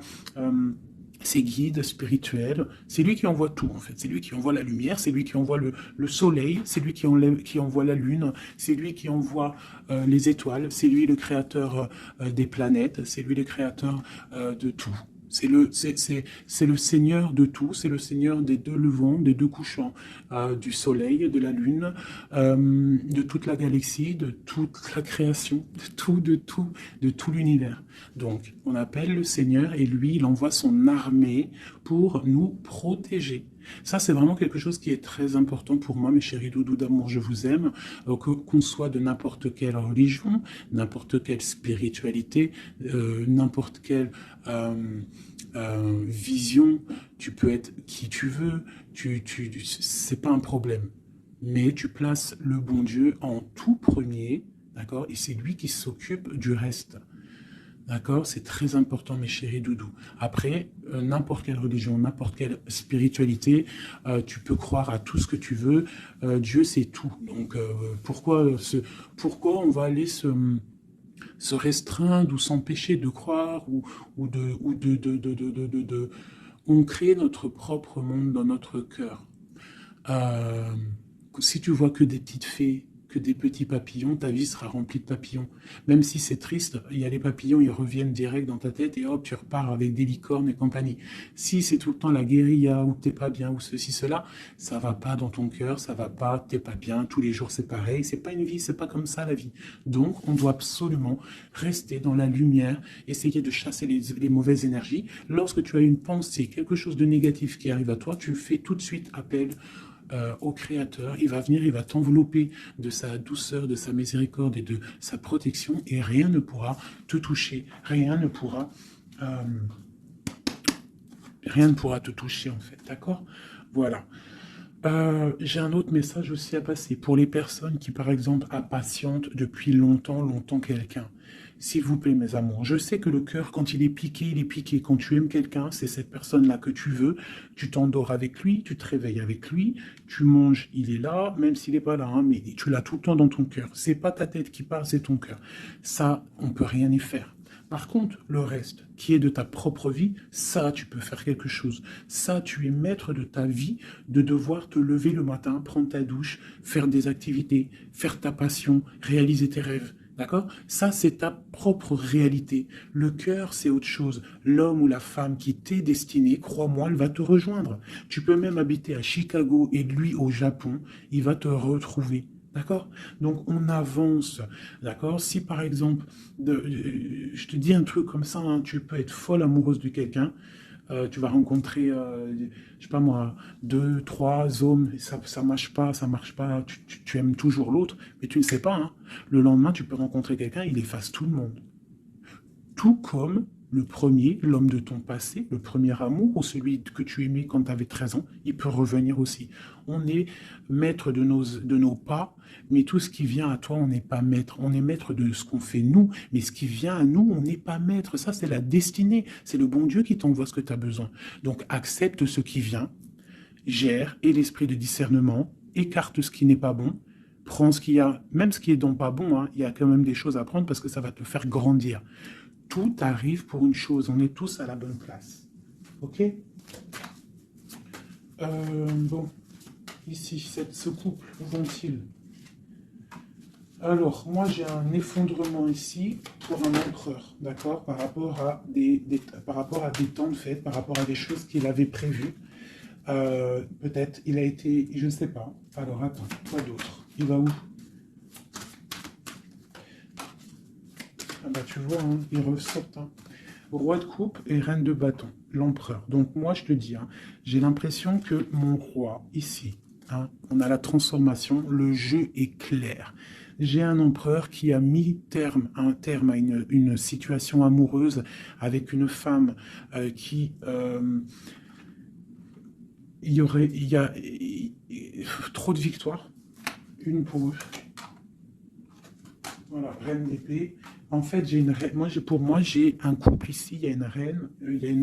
ses guides spirituels, c'est lui qui envoie tout en fait, c'est lui qui envoie la lumière, c'est lui qui envoie le soleil, c'est lui qui envoie la lune, c'est lui qui envoie les étoiles, c'est lui le créateur des planètes, c'est lui le créateur de tout. C'est le Seigneur de tout, c'est le Seigneur des deux levants, des deux couchants, du soleil, de la lune, de toute la galaxie, de toute la création, de tout l'univers. Donc, on appelle le Seigneur et lui, il envoie son armée pour nous protéger. Ça, c'est vraiment quelque chose qui est très important pour moi, mes chéris doudous d'amour, je vous aime, qu'on soit de n'importe quelle religion, n'importe quelle spiritualité, n'importe quelle vision, tu peux être qui tu veux, c'est pas un problème. Mais tu places le bon Dieu en tout premier, d'accord? Et c'est lui qui s'occupe du reste. D'accord? C'est très important, mes chéris doudous. Après, n'importe quelle religion, n'importe quelle spiritualité, tu peux croire à tout ce que tu veux. Dieu, c'est tout. Donc, pourquoi on va aller se restreindre ou s'empêcher de croire on crée notre propre monde dans notre cœur. Euh, Si tu vois que des petites fées, que des petits papillons, ta vie sera remplie de papillons. Même si c'est triste, il y a les papillons, ils reviennent direct dans ta tête et hop, tu repars avec des licornes et compagnie. Si c'est tout le temps la guérilla, ou t'es pas bien, ou ceci, cela, ça va pas dans ton cœur, ça va pas, t'es pas bien, tous les jours c'est pareil, c'est pas une vie, c'est pas comme ça la vie. Donc, on doit absolument rester dans la lumière, essayer de chasser les mauvaises énergies. Lorsque tu as une pensée, quelque chose de négatif qui arrive à toi, tu fais tout de suite appel au Créateur. Il va venir, il va t'envelopper de sa douceur, de sa miséricorde et de sa protection, et rien ne pourra te toucher, euh, rien ne pourra te toucher en fait, d'accord? Voilà. J'ai un autre message aussi à passer pour les personnes qui, par exemple, impatientent depuis longtemps quelqu'un. S'il vous plaît, mes amours, je sais que le cœur, quand il est piqué, il est piqué. Quand tu aimes quelqu'un, c'est cette personne-là que tu veux. Tu t'endors avec lui, tu te réveilles avec lui, tu manges, il est là, même s'il n'est pas là, hein, mais tu l'as tout le temps dans ton cœur. C'est pas ta tête qui parle, c'est ton cœur. Ça, on peut rien y faire. Par contre, le reste, qui est de ta propre vie, ça, tu peux faire quelque chose. Ça, tu es maître de ta vie, de devoir te lever le matin, prendre ta douche, faire des activités, faire ta passion, réaliser tes rêves. D'accord? Ça, c'est ta propre réalité. Le cœur, c'est autre chose. L'homme ou la femme qui t'est destiné, crois-moi, elle va te rejoindre. Tu peux même habiter à Chicago et lui au Japon, il va te retrouver. D'accord? Donc on avance. D'accord? Si par exemple, je te dis un truc comme ça, hein, tu peux être folle amoureuse de quelqu'un, tu vas rencontrer, je sais pas moi, deux, trois hommes, et ça marche pas, tu aimes toujours l'autre, mais tu ne sais pas, hein. Le lendemain, tu peux rencontrer quelqu'un, il efface tout le monde. Tout comme le premier, l'homme de ton passé, le premier amour, ou celui que tu aimais quand tu avais 13 ans, il peut revenir aussi. On est maître de nos pas, mais tout ce qui vient à toi, on n'est pas maître. On est maître de ce qu'on fait nous, mais ce qui vient à nous, on n'est pas maître. Ça, c'est la destinée. C'est le bon Dieu qui t'envoie ce que tu as besoin. Donc, accepte ce qui vient, gère, et l'esprit de discernement, écarte ce qui n'est pas bon, prends ce qu'il y a, même ce qui est donc pas bon, hein, il y a quand même des choses à prendre parce que ça va te faire grandir. Tout arrive pour une chose, on est tous à la bonne place. Ok? Bon, ici, ce couple, où vont-ils? Alors, moi j'ai un effondrement ici pour un empereur, d'accord? Par rapport à des temps de fête, par rapport à des choses qu'il avait prévues. Peut-être, il a été, je ne sais pas. Alors, attends, quoi d'autre? Il va où? Ah bah tu vois, hein, il ressortent. Hein. Roi de coupe et reine de bâton, l'empereur. Donc moi je te dis, hein, j'ai l'impression que mon roi, ici, hein, on a la transformation, le jeu est clair. J'ai un empereur qui a mis un terme à une situation amoureuse avec une femme il y a trop de victoires, une pour eux. Voilà, reine d'épée. En fait, j'ai une reine. Pour moi, j'ai un couple ici. Il y a une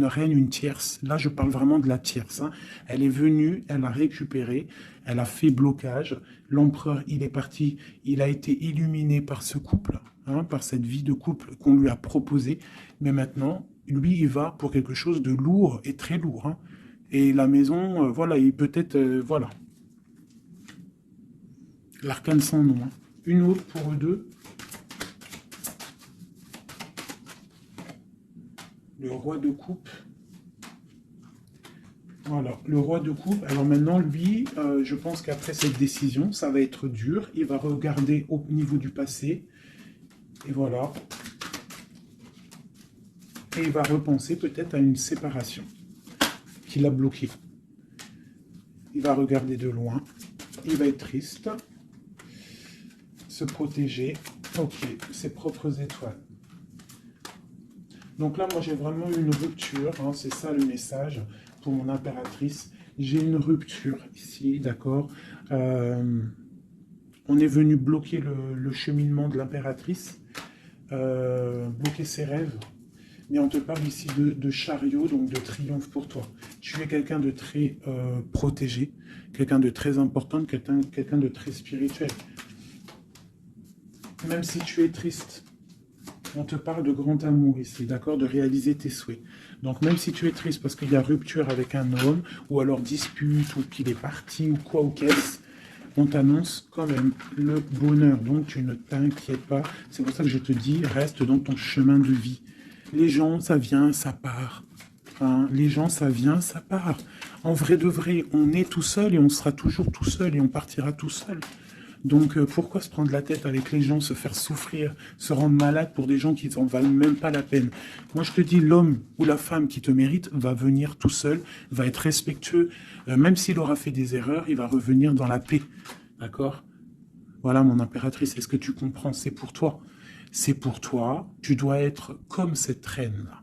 reine, une tierce. Là, je parle vraiment de la tierce. Hein. Elle est venue, elle a récupéré, elle a fait blocage. L'empereur, il est parti. Il a été illuminé par ce couple, hein, par cette vie de couple qu'on lui a proposée. Mais maintenant, lui, il va pour quelque chose de lourd et très lourd. Hein. Et la maison, voilà, il peut-être, voilà. L'arcane sans nom. Hein. Une autre pour eux deux. Le roi de coupe. Voilà, le roi de coupe. Alors maintenant, lui, je pense qu'après cette décision, ça va être dur. Il va regarder au niveau du passé. Et voilà. Et il va repenser peut-être à une séparation qui l'a bloqué. Il va regarder de loin. Il va être triste. Se protéger. Ok, ses propres étoiles. Donc là, moi, j'ai vraiment une rupture. Hein, c'est ça le message pour mon impératrice. J'ai une rupture ici, d'accord. On est venu bloquer le cheminement de l'impératrice. bloquer ses rêves. Mais on te parle ici de chariot, donc de triomphe pour toi. Tu es quelqu'un de très protégé, quelqu'un de très important, quelqu'un de très spirituel. Même si tu es triste, on te parle de grand amour ici, d'accord, de réaliser tes souhaits. Donc même si tu es triste parce qu'il y a rupture avec un homme, ou alors dispute, ou qu'il est parti, ou quoi, ou qu'est-ce, on t'annonce quand même le bonheur. Donc tu ne t'inquiètes pas. C'est pour ça que je te dis, reste dans ton chemin de vie. Les gens, ça vient, ça part. Hein, les gens, ça vient, ça part. En vrai de vrai, on est tout seul et on sera toujours tout seul et on partira tout seul. Donc pourquoi se prendre la tête avec les gens, se faire souffrir, se rendre malade pour des gens qui n'en valent même pas la peine? Moi je te dis, l'homme ou la femme qui te mérite va venir tout seul, va être respectueux, même s'il aura fait des erreurs, il va revenir dans la paix. D'accord? Voilà mon impératrice, est-ce que tu comprends? C'est pour toi. C'est pour toi, tu dois être comme cette reine-là,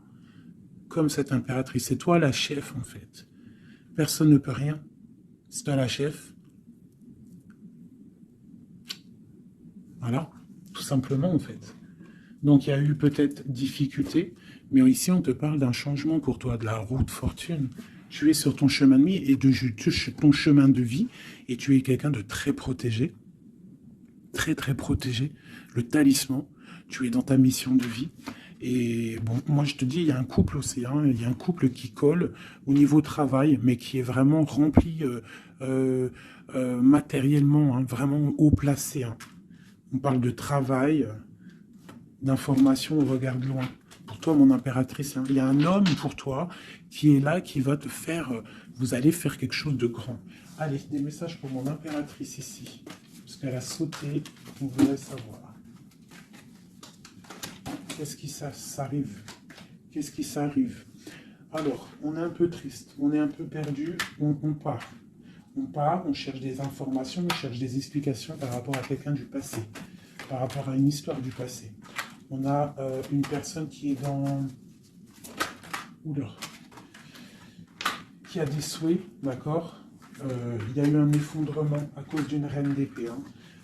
comme cette impératrice. C'est toi la chef en fait. Personne ne peut rien. C'est toi la chef. Voilà, tout simplement en fait. Donc il y a eu peut-être difficulté, mais ici on te parle d'un changement pour toi, de la roue de fortune. Tu es sur ton chemin de vie et ton chemin de vie, et tu es quelqu'un de très protégé, très très protégé. Le talisman, tu es dans ta mission de vie. Et bon, moi je te dis, il y a un couple aussi, hein, il y a un couple qui colle au niveau travail, mais qui est vraiment rempli matériellement, hein, vraiment haut placé. Hein. On parle de travail, d'information, on regarde loin. Pour toi, mon impératrice, hein, il y a un homme pour toi qui est là, qui va te faire... vous allez faire quelque chose de grand. Allez, des messages pour mon impératrice ici. Parce qu'elle a sauté, on voudrait savoir. Qu'est-ce qui s'arrive? Qu'est-ce qui s'arrive? Alors, on est un peu triste, on est un peu perdu, on part. On part, on cherche des informations, on cherche des explications par rapport à quelqu'un du passé, par rapport à une histoire du passé. On a une personne qui est dans... Oula. Qui a des souhaits, d'accord. Il y a eu un effondrement à cause d'une reine d'épée. Hein.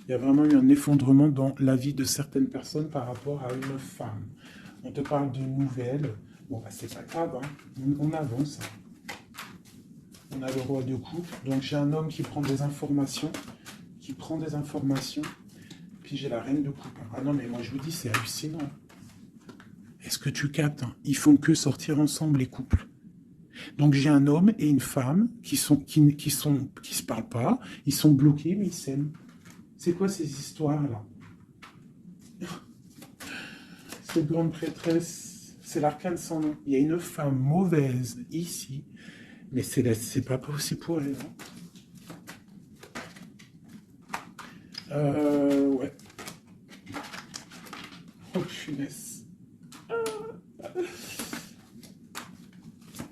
Il y a vraiment eu un effondrement dans la vie de certaines personnes par rapport à une femme. On te parle de nouvelles. Bon, bah, c'est pas grave, hein. On avance. On a le roi de coupe. Donc, j'ai un homme qui prend des informations. Puis, j'ai la reine de coupe. Ah non, mais moi, je vous dis, c'est hallucinant. Est-ce que tu captes, hein? Ils font que sortir ensemble, les couples. Donc, j'ai un homme et une femme qui se parlent pas. Ils sont bloqués, mais ils s'aiment. C'est quoi ces histoires-là? Cette grande prêtresse, c'est l'arcane sans nom. Il y a une femme mauvaise ici, mais c'est pas possible pour elle. Ouais. Oh, punaise.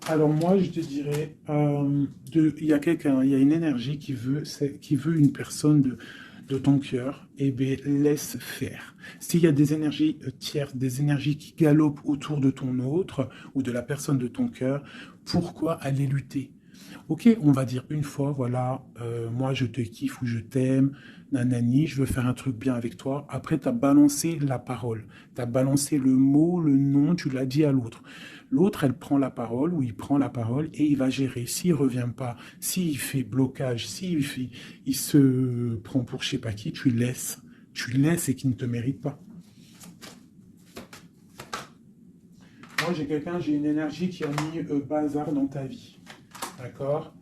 Alors moi, je te dirais, il y a quelqu'un, il y a une énergie qui veut une personne de ton cœur, et bien laisse faire. S'il y a des énergies tierces, des énergies qui galopent autour de ton autre, ou de la personne de ton cœur, pourquoi aller lutter? Ok, on va dire une fois, voilà, moi je te kiffe ou je t'aime, nanani, je veux faire un truc bien avec toi. Après, tu as balancé la parole, tu as balancé le mot, le nom, tu l'as dit à l'autre. L'autre, elle prend la parole, ou il prend la parole, et il va gérer. S'il ne revient pas, s'il fait blocage, il se prend pour je sais pas qui, tu laisses et qu'il ne te mérite pas. Moi, j'ai une énergie qui a mis bazar dans ta vie. D'accord,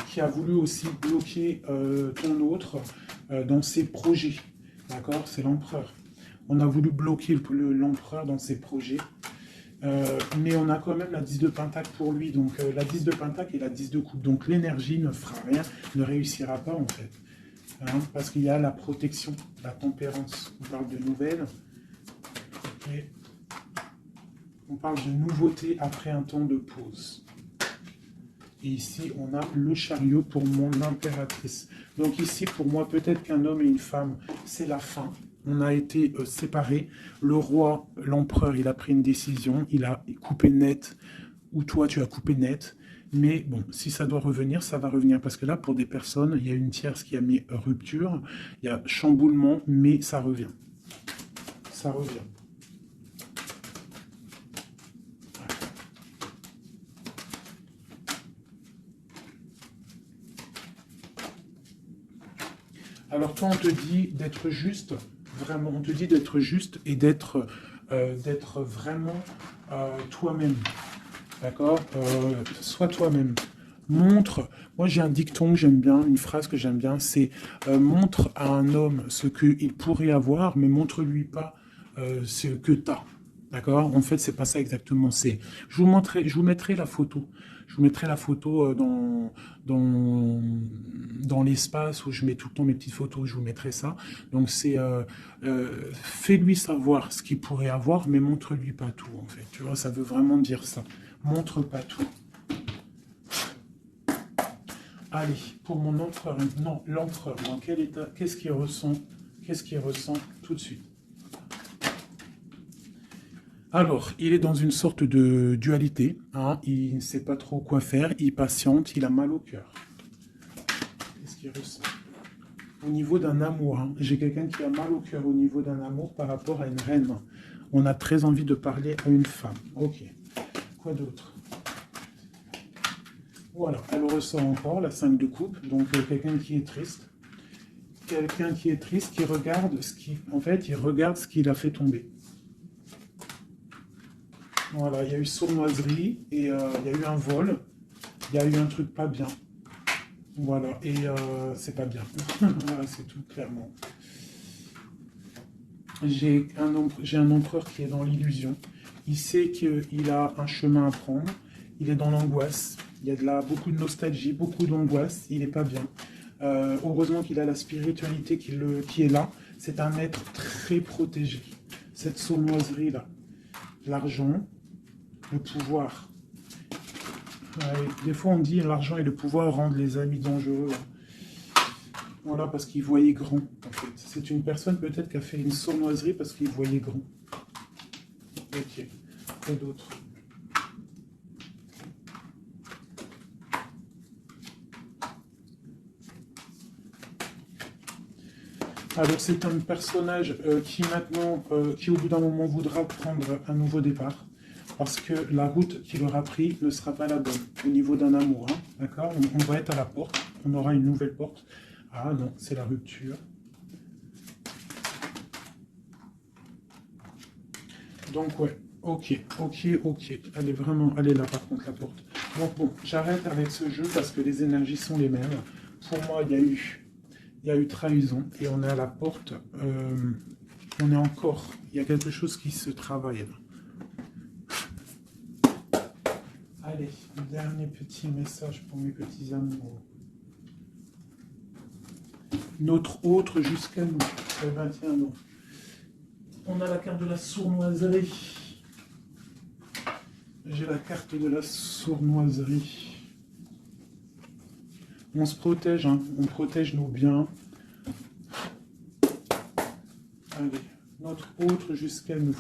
qui a voulu aussi bloquer ton autre dans ses projets. D'accord, c'est l'empereur. On a voulu bloquer l'empereur dans ses projets. Mais on a quand même la 10 de pentacle pour lui. Donc la 10 de pentacle et la 10 de coupe. Donc l'énergie ne fera rien, ne réussira pas en fait. Hein, parce qu'il y a la protection, la tempérance. On parle de nouvelles. Et on parle de nouveauté après un temps de pause. Et ici, on a le chariot pour mon impératrice. Donc ici, pour moi, peut-être qu'un homme et une femme, c'est la fin. On a été séparés. Le roi, l'empereur, il a pris une décision. Il a coupé net. Ou toi, tu as coupé net. Mais bon, si ça doit revenir, ça va revenir. Parce que là, pour des personnes, il y a une tierce qui a mis rupture. Il y a chamboulement, mais ça revient. ça revient. Alors toi, on te dit d'être juste, vraiment, on te dit d'être juste et d'être vraiment toi-même, d'accord. Sois toi-même. Montre, moi j'ai un dicton que j'aime bien, une phrase que j'aime bien, c'est montre à un homme ce qu'il pourrait avoir, mais montre-lui pas ce que tu as. D'accord? En fait, c'est pas ça exactement. Je vous mettrai la photo. Je vous mettrai la photo dans l'espace où je mets tout le temps mes petites photos. Je vous mettrai ça. Donc c'est fais-lui savoir ce qu'il pourrait avoir, mais montre-lui pas tout. En fait, tu vois, ça veut vraiment dire ça. Montre pas tout. Allez, pour mon empereur, non, l'empereur, dans quel état, qu'est-ce qu'il ressent tout de suite? Alors, il est dans une sorte de dualité, hein, il ne sait pas trop quoi faire, il patiente, il a mal au cœur. Qu'est-ce qu'il ressent? Au niveau d'un amour, hein, j'ai quelqu'un qui a mal au cœur au niveau d'un amour par rapport à une reine. On a très envie de parler à une femme. Ok. Quoi d'autre? Voilà, elle ressort encore la 5 de coupe, donc quelqu'un qui est triste. Quelqu'un qui est triste, qui regarde ce qui... En fait, il regarde ce qu'il a fait tomber. Voilà, il y a eu sournoiserie, et il y a eu un vol, il y a eu un truc pas bien. Voilà, et c'est pas bien. Voilà, c'est tout, clairement. J'ai un empereur qui est dans l'illusion. Il sait qu'il a un chemin à prendre. Il est dans l'angoisse. Il y a beaucoup de nostalgie, beaucoup d'angoisse. Il n'est pas bien. Heureusement qu'il a la spiritualité qui est là. C'est un être très protégé. Cette sournoiserie-là. L'argent, le pouvoir. Ouais, des fois, on dit l'argent et le pouvoir rendent les amis dangereux. Voilà, parce qu'il voyait grand, en fait. C'est une personne peut-être qui a fait une sournoiserie parce qu'il voyait grand. Ok. Quoi d'autre? Alors, c'est un personnage qui maintenant, qui au bout d'un moment voudra prendre un nouveau départ. Parce que la route qu'il aura pris ne sera pas la bonne au niveau d'un amour. Hein, d'accord, on va être à la porte. On aura une nouvelle porte. Ah non, c'est la rupture. Donc ouais, ok. Elle est là par contre la porte. Donc bon, j'arrête avec ce jeu parce que les énergies sont les mêmes. Pour moi, il y a eu trahison et on est à la porte. On est encore, il y a quelque chose qui se travaille là. Allez, un dernier petit message pour mes petits amoureux. Notre autre jusqu'à nous. Eh ben tiens, non. On a la carte de la sournoiserie. J'ai la carte de la sournoiserie. On se protège, hein. On protège nos biens. Allez, notre autre jusqu'à nous.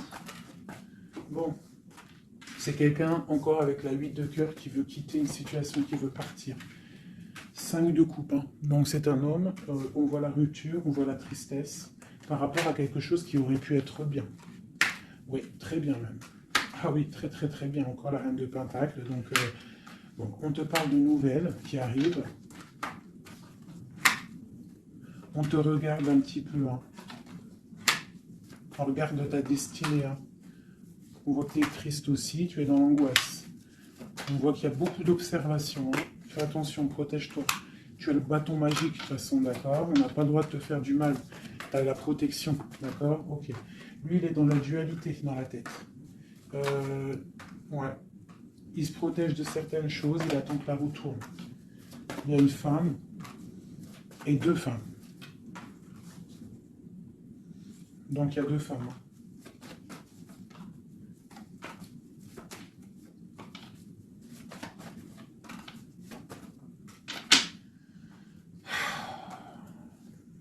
Bon, c'est quelqu'un encore avec la 8 de cœur qui veut quitter une situation, qui veut partir. 5 de coupe, hein. Donc c'est un homme, on voit la rupture, on voit la tristesse par rapport à quelque chose qui aurait pu être bien. Oui, très bien même. Ah oui, très bien. Encore la reine de Pentacle. Donc, bon, on te parle de nouvelles qui arrivent. On te regarde un petit peu. Hein. On regarde ta destinée. Hein. On voit que tu es triste aussi, tu es dans l'angoisse. On voit qu'il y a beaucoup d'observations. Hein. Fais attention, protège-toi. Tu as le bâton magique, de toute façon, d'accord? On n'a pas le droit de te faire du mal. Tu as la protection, d'accord? Ok. Lui, il est dans la dualité, dans la tête. Ouais. Il se protège de certaines choses, il attend que la roue tourne. Il y a une femme et 2 femmes. Donc il y a 2 femmes.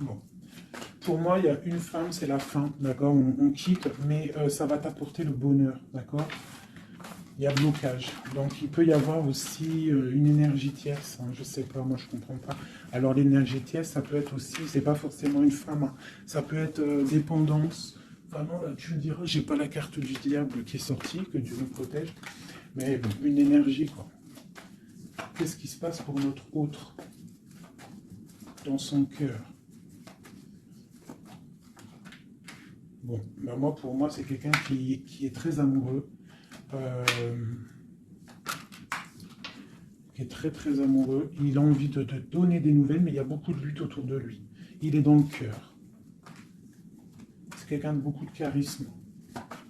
Bon. Pour moi, il y a une femme, c'est la fin, d'accord? On quitte, mais ça va t'apporter le bonheur, d'accord? Il y a blocage. Donc, il peut y avoir aussi une énergie tierce. Hein, je sais pas, moi, je comprends pas. Alors, l'énergie tierce, ça peut être aussi, c'est pas forcément une femme. Hein, ça peut être dépendance Vraiment, là, tu me diras, j'ai pas la carte du diable qui est sortie, que Dieu nous protège, mais bon, une énergie, quoi. Qu'est-ce qui se passe pour notre autre dans son cœur? Bon, ben moi, pour moi, c'est quelqu'un qui est très amoureux, qui est très très amoureux. Il a envie de te donner des nouvelles, mais il y a beaucoup de lutte autour de lui. Il est dans le cœur. C'est quelqu'un de beaucoup de charisme,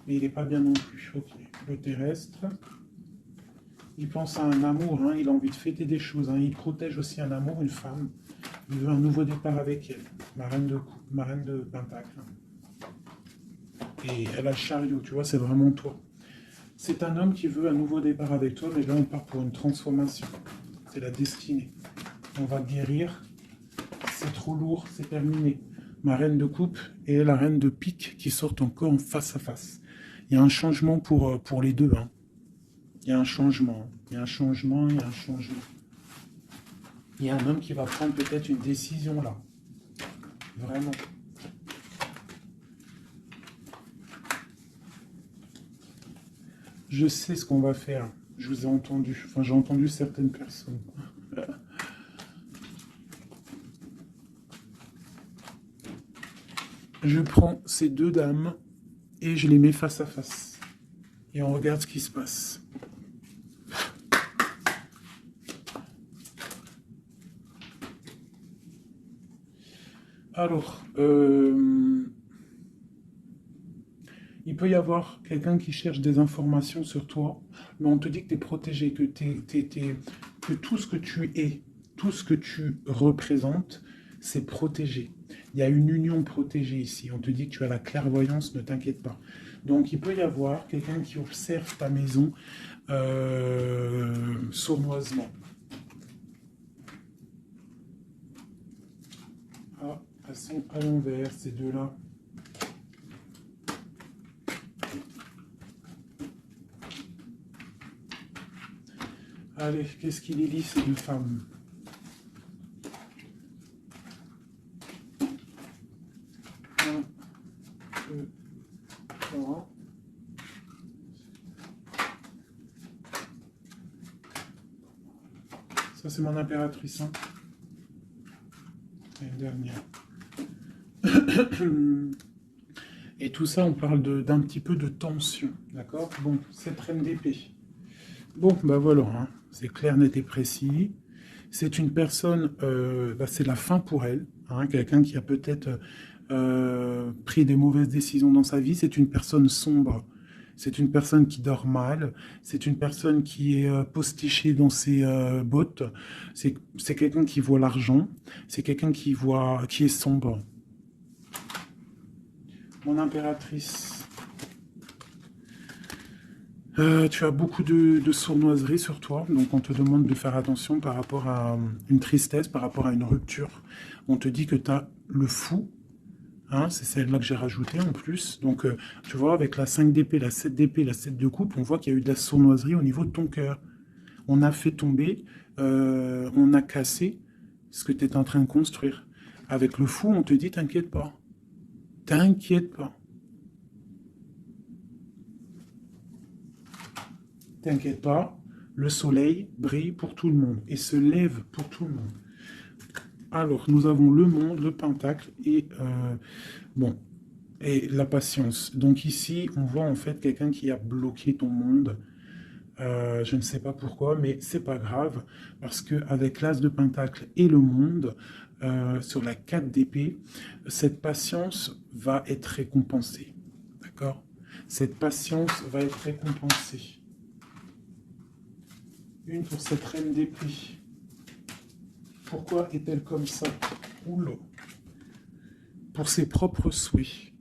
mais il n'est pas bien non plus. Ok, le terrestre. Il pense à un amour, hein, il a envie de fêter des choses. Hein, il protège aussi un amour, une femme. Il veut un nouveau départ avec elle. Marraine de Pentacle. Et elle a le chariot, tu vois, c'est vraiment toi. C'est un homme qui veut un nouveau départ avec toi, mais là on part pour une transformation. C'est la destinée. On va guérir. C'est trop lourd, c'est terminé. Ma reine de coupe et la reine de pique qui sortent encore en face à face. Il y a un changement pour les deux. Hein. Il y a un changement. Il y a un changement, il y a un changement. Il y a un homme qui va prendre peut-être une décision là. Vraiment. Je sais ce qu'on va faire. Je vous ai entendu. Enfin, j'ai entendu certaines personnes. Je prends ces deux dames et je les mets face à face. Et on regarde ce qui se passe. Alors, il peut y avoir quelqu'un qui cherche des informations sur toi, mais on te dit que tu es protégé, que tout ce que tu es, tout ce que tu représentes, c'est protégé. Il y a une union protégée ici. On te dit que tu as la clairvoyance, ne t'inquiète pas. Donc il peut y avoir quelqu'un qui observe ta maison sournoisement. Ah, elles sont à l'envers, ces deux-là. Allez, qu'est-ce qu'il élit, ces deux femmes? Un, deux, trois. Ça, c'est mon impératrice. Hein. Et une dernière. Et tout ça, on parle d'un petit peu de tension. D'accord? Bon, cette reine d'épée. Bon, bah voilà, hein. C'est clair, net et précis. C'est une personne, c'est la fin pour elle. Hein, quelqu'un qui a peut-être pris des mauvaises décisions dans sa vie. C'est une personne sombre. C'est une personne qui dort mal. C'est une personne qui est postichée dans ses bottes. C'est quelqu'un qui voit l'argent. C'est quelqu'un qui est sombre. Mon impératrice. Tu as beaucoup de sournoiserie sur toi, donc on te demande de faire attention par rapport à une tristesse, par rapport à une rupture. On te dit que tu as le fou, hein, c'est celle-là que j'ai rajoutée en plus. Donc tu vois, avec la 5 d'épée, la 7 d'épée, la 7 de coupe, on voit qu'il y a eu de la sournoiserie au niveau de ton cœur. On a fait tomber, on a cassé ce que tu es en train de construire. Avec le fou, on te dit t'inquiète pas. T'inquiète pas. T'inquiète pas, le soleil brille pour tout le monde et se lève pour tout le monde. Alors, nous avons le monde, le pentacle et, et la patience. Donc ici, on voit en fait quelqu'un qui a bloqué ton monde. Je ne sais pas pourquoi, mais c'est pas grave, parce qu'avec l'as de pentacle et le monde, sur la 4 d'épée, cette patience va être récompensée. D'accord? Cette patience va être récompensée. Une pour cette reine d'épée. Pourquoi est-elle comme ça? Oula. Pour ses propres souhaits.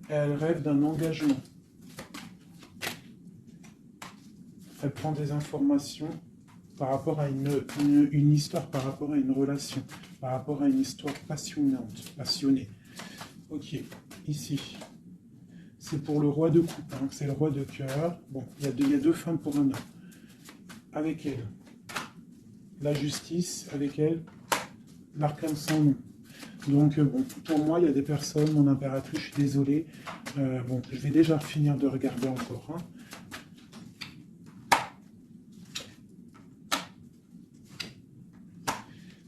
Elle rêve d'un engagement. Elle prend des informations par rapport à une histoire, par rapport à une relation, par rapport à une histoire passionnée. Ok, ici. C'est pour le roi de coupe, hein, c'est le roi de cœur. Bon, il y a deux femmes pour un homme. Avec elle, la justice, avec elle, l'arcane sans nom. Donc, bon, pour moi, il y a des personnes, mon impératrice, je suis désolé. Bon, je vais déjà finir de regarder encore. Hein.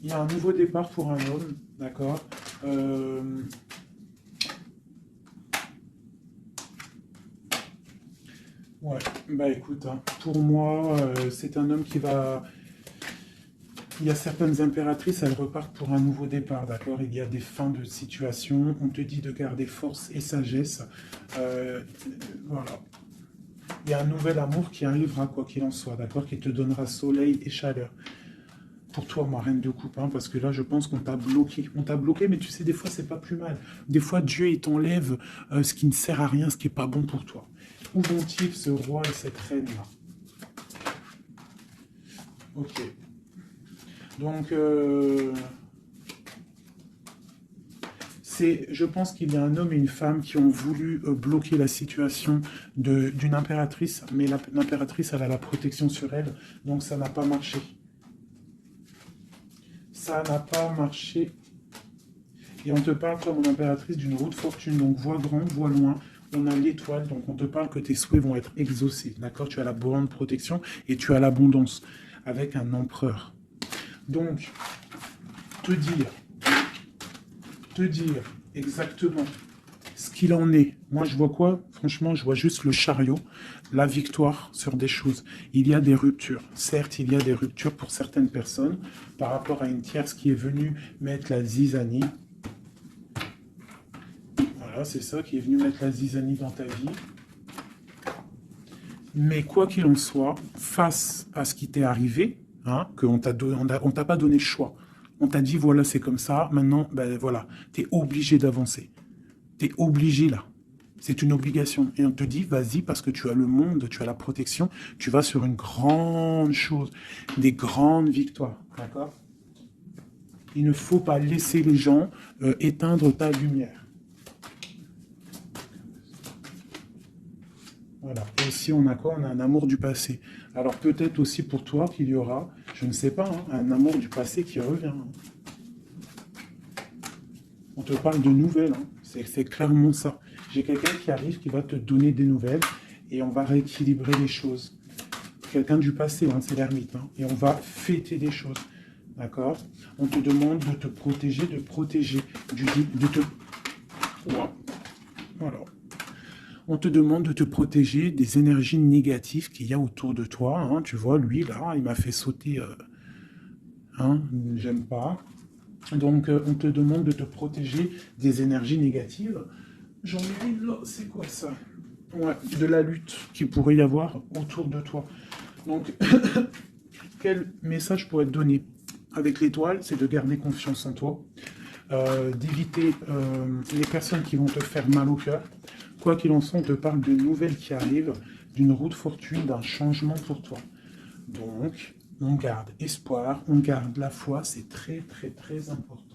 Il y a un nouveau départ pour un homme, d'accord. Ouais, bah écoute, hein, pour moi, c'est un homme qui va... Il y a certaines impératrices, elles repartent pour un nouveau départ, d'accord. Il y a des fins de situation, on te dit de garder force et sagesse. Voilà. Il y a un nouvel amour qui arrivera, quoi qu'il en soit, d'accord, qui te donnera soleil et chaleur. Pour toi, ma reine de coupe, hein, parce que là, je pense qu'on t'a bloqué. On t'a bloqué, mais tu sais, des fois, c'est pas plus mal. Des fois, Dieu, il t'enlève ce qui ne sert à rien, ce qui n'est pas bon pour toi. Où vont-ils, ce roi et cette reine-là? Ok. Donc, je pense qu'il y a un homme et une femme qui ont voulu bloquer la situation d'une impératrice, mais l'impératrice, elle a la protection sur elle, donc ça n'a pas marché. Ça n'a pas marché. Et on te parle comme une impératrice d'une roue de fortune, donc vois grand, vois loin. On a l'étoile, donc on te parle que tes souhaits vont être exaucés, d'accord? Tu as la bonne protection et tu as l'abondance, avec un empereur. Donc, te dire exactement ce qu'il en est. Moi, je vois quoi? Franchement, je vois juste le chariot, la victoire sur des choses. Il y a des ruptures. Certes, il y a des ruptures pour certaines personnes par rapport à une tierce qui est venue mettre la zizanie. Voilà, c'est ça, qui est venu mettre la zizanie dans ta vie. Mais quoi qu'il en soit, face à ce qui t'est arrivé, hein, qu'on t'a pas donné le choix. On t'a dit, voilà, c'est comme ça, maintenant, ben voilà, t'es obligé d'avancer. T'es obligé, là. C'est une obligation. Et on te dit, vas-y, parce que tu as le monde, tu as la protection, tu vas sur une grande chose, des grandes victoires, d'accord? Il ne faut pas laisser les gens éteindre ta lumière. Voilà. Et ici, on a quoi? On a un amour du passé. Alors peut-être aussi pour toi qu'il y aura, je ne sais pas, hein, un amour du passé qui revient. Hein. On te parle de nouvelles, hein. C'est clairement ça. J'ai quelqu'un qui arrive, qui va te donner des nouvelles, et on va rééquilibrer les choses. Quelqu'un du passé, hein, c'est l'ermite, hein, et on va fêter des choses. D'accord? On te demande de te protéger, de te... Voilà. On te demande de te protéger des énergies négatives qu'il y a autour de toi. Hein. Tu vois, lui, là, il m'a fait sauter. Hein, j'aime pas. Donc, on te demande de te protéger des énergies négatives. J'en ai une là, c'est quoi ça? Ouais, de la lutte qu'il pourrait y avoir autour de toi. Donc, quel message pourrait te donner avec l'étoile? C'est de garder confiance en toi, d'éviter les personnes qui vont te faire mal au cœur. Quoi qu'il en soit, on te parle de nouvelles qui arrivent, d'une roue de fortune, d'un changement pour toi. Donc, on garde espoir, on garde la foi, c'est très, très, très important.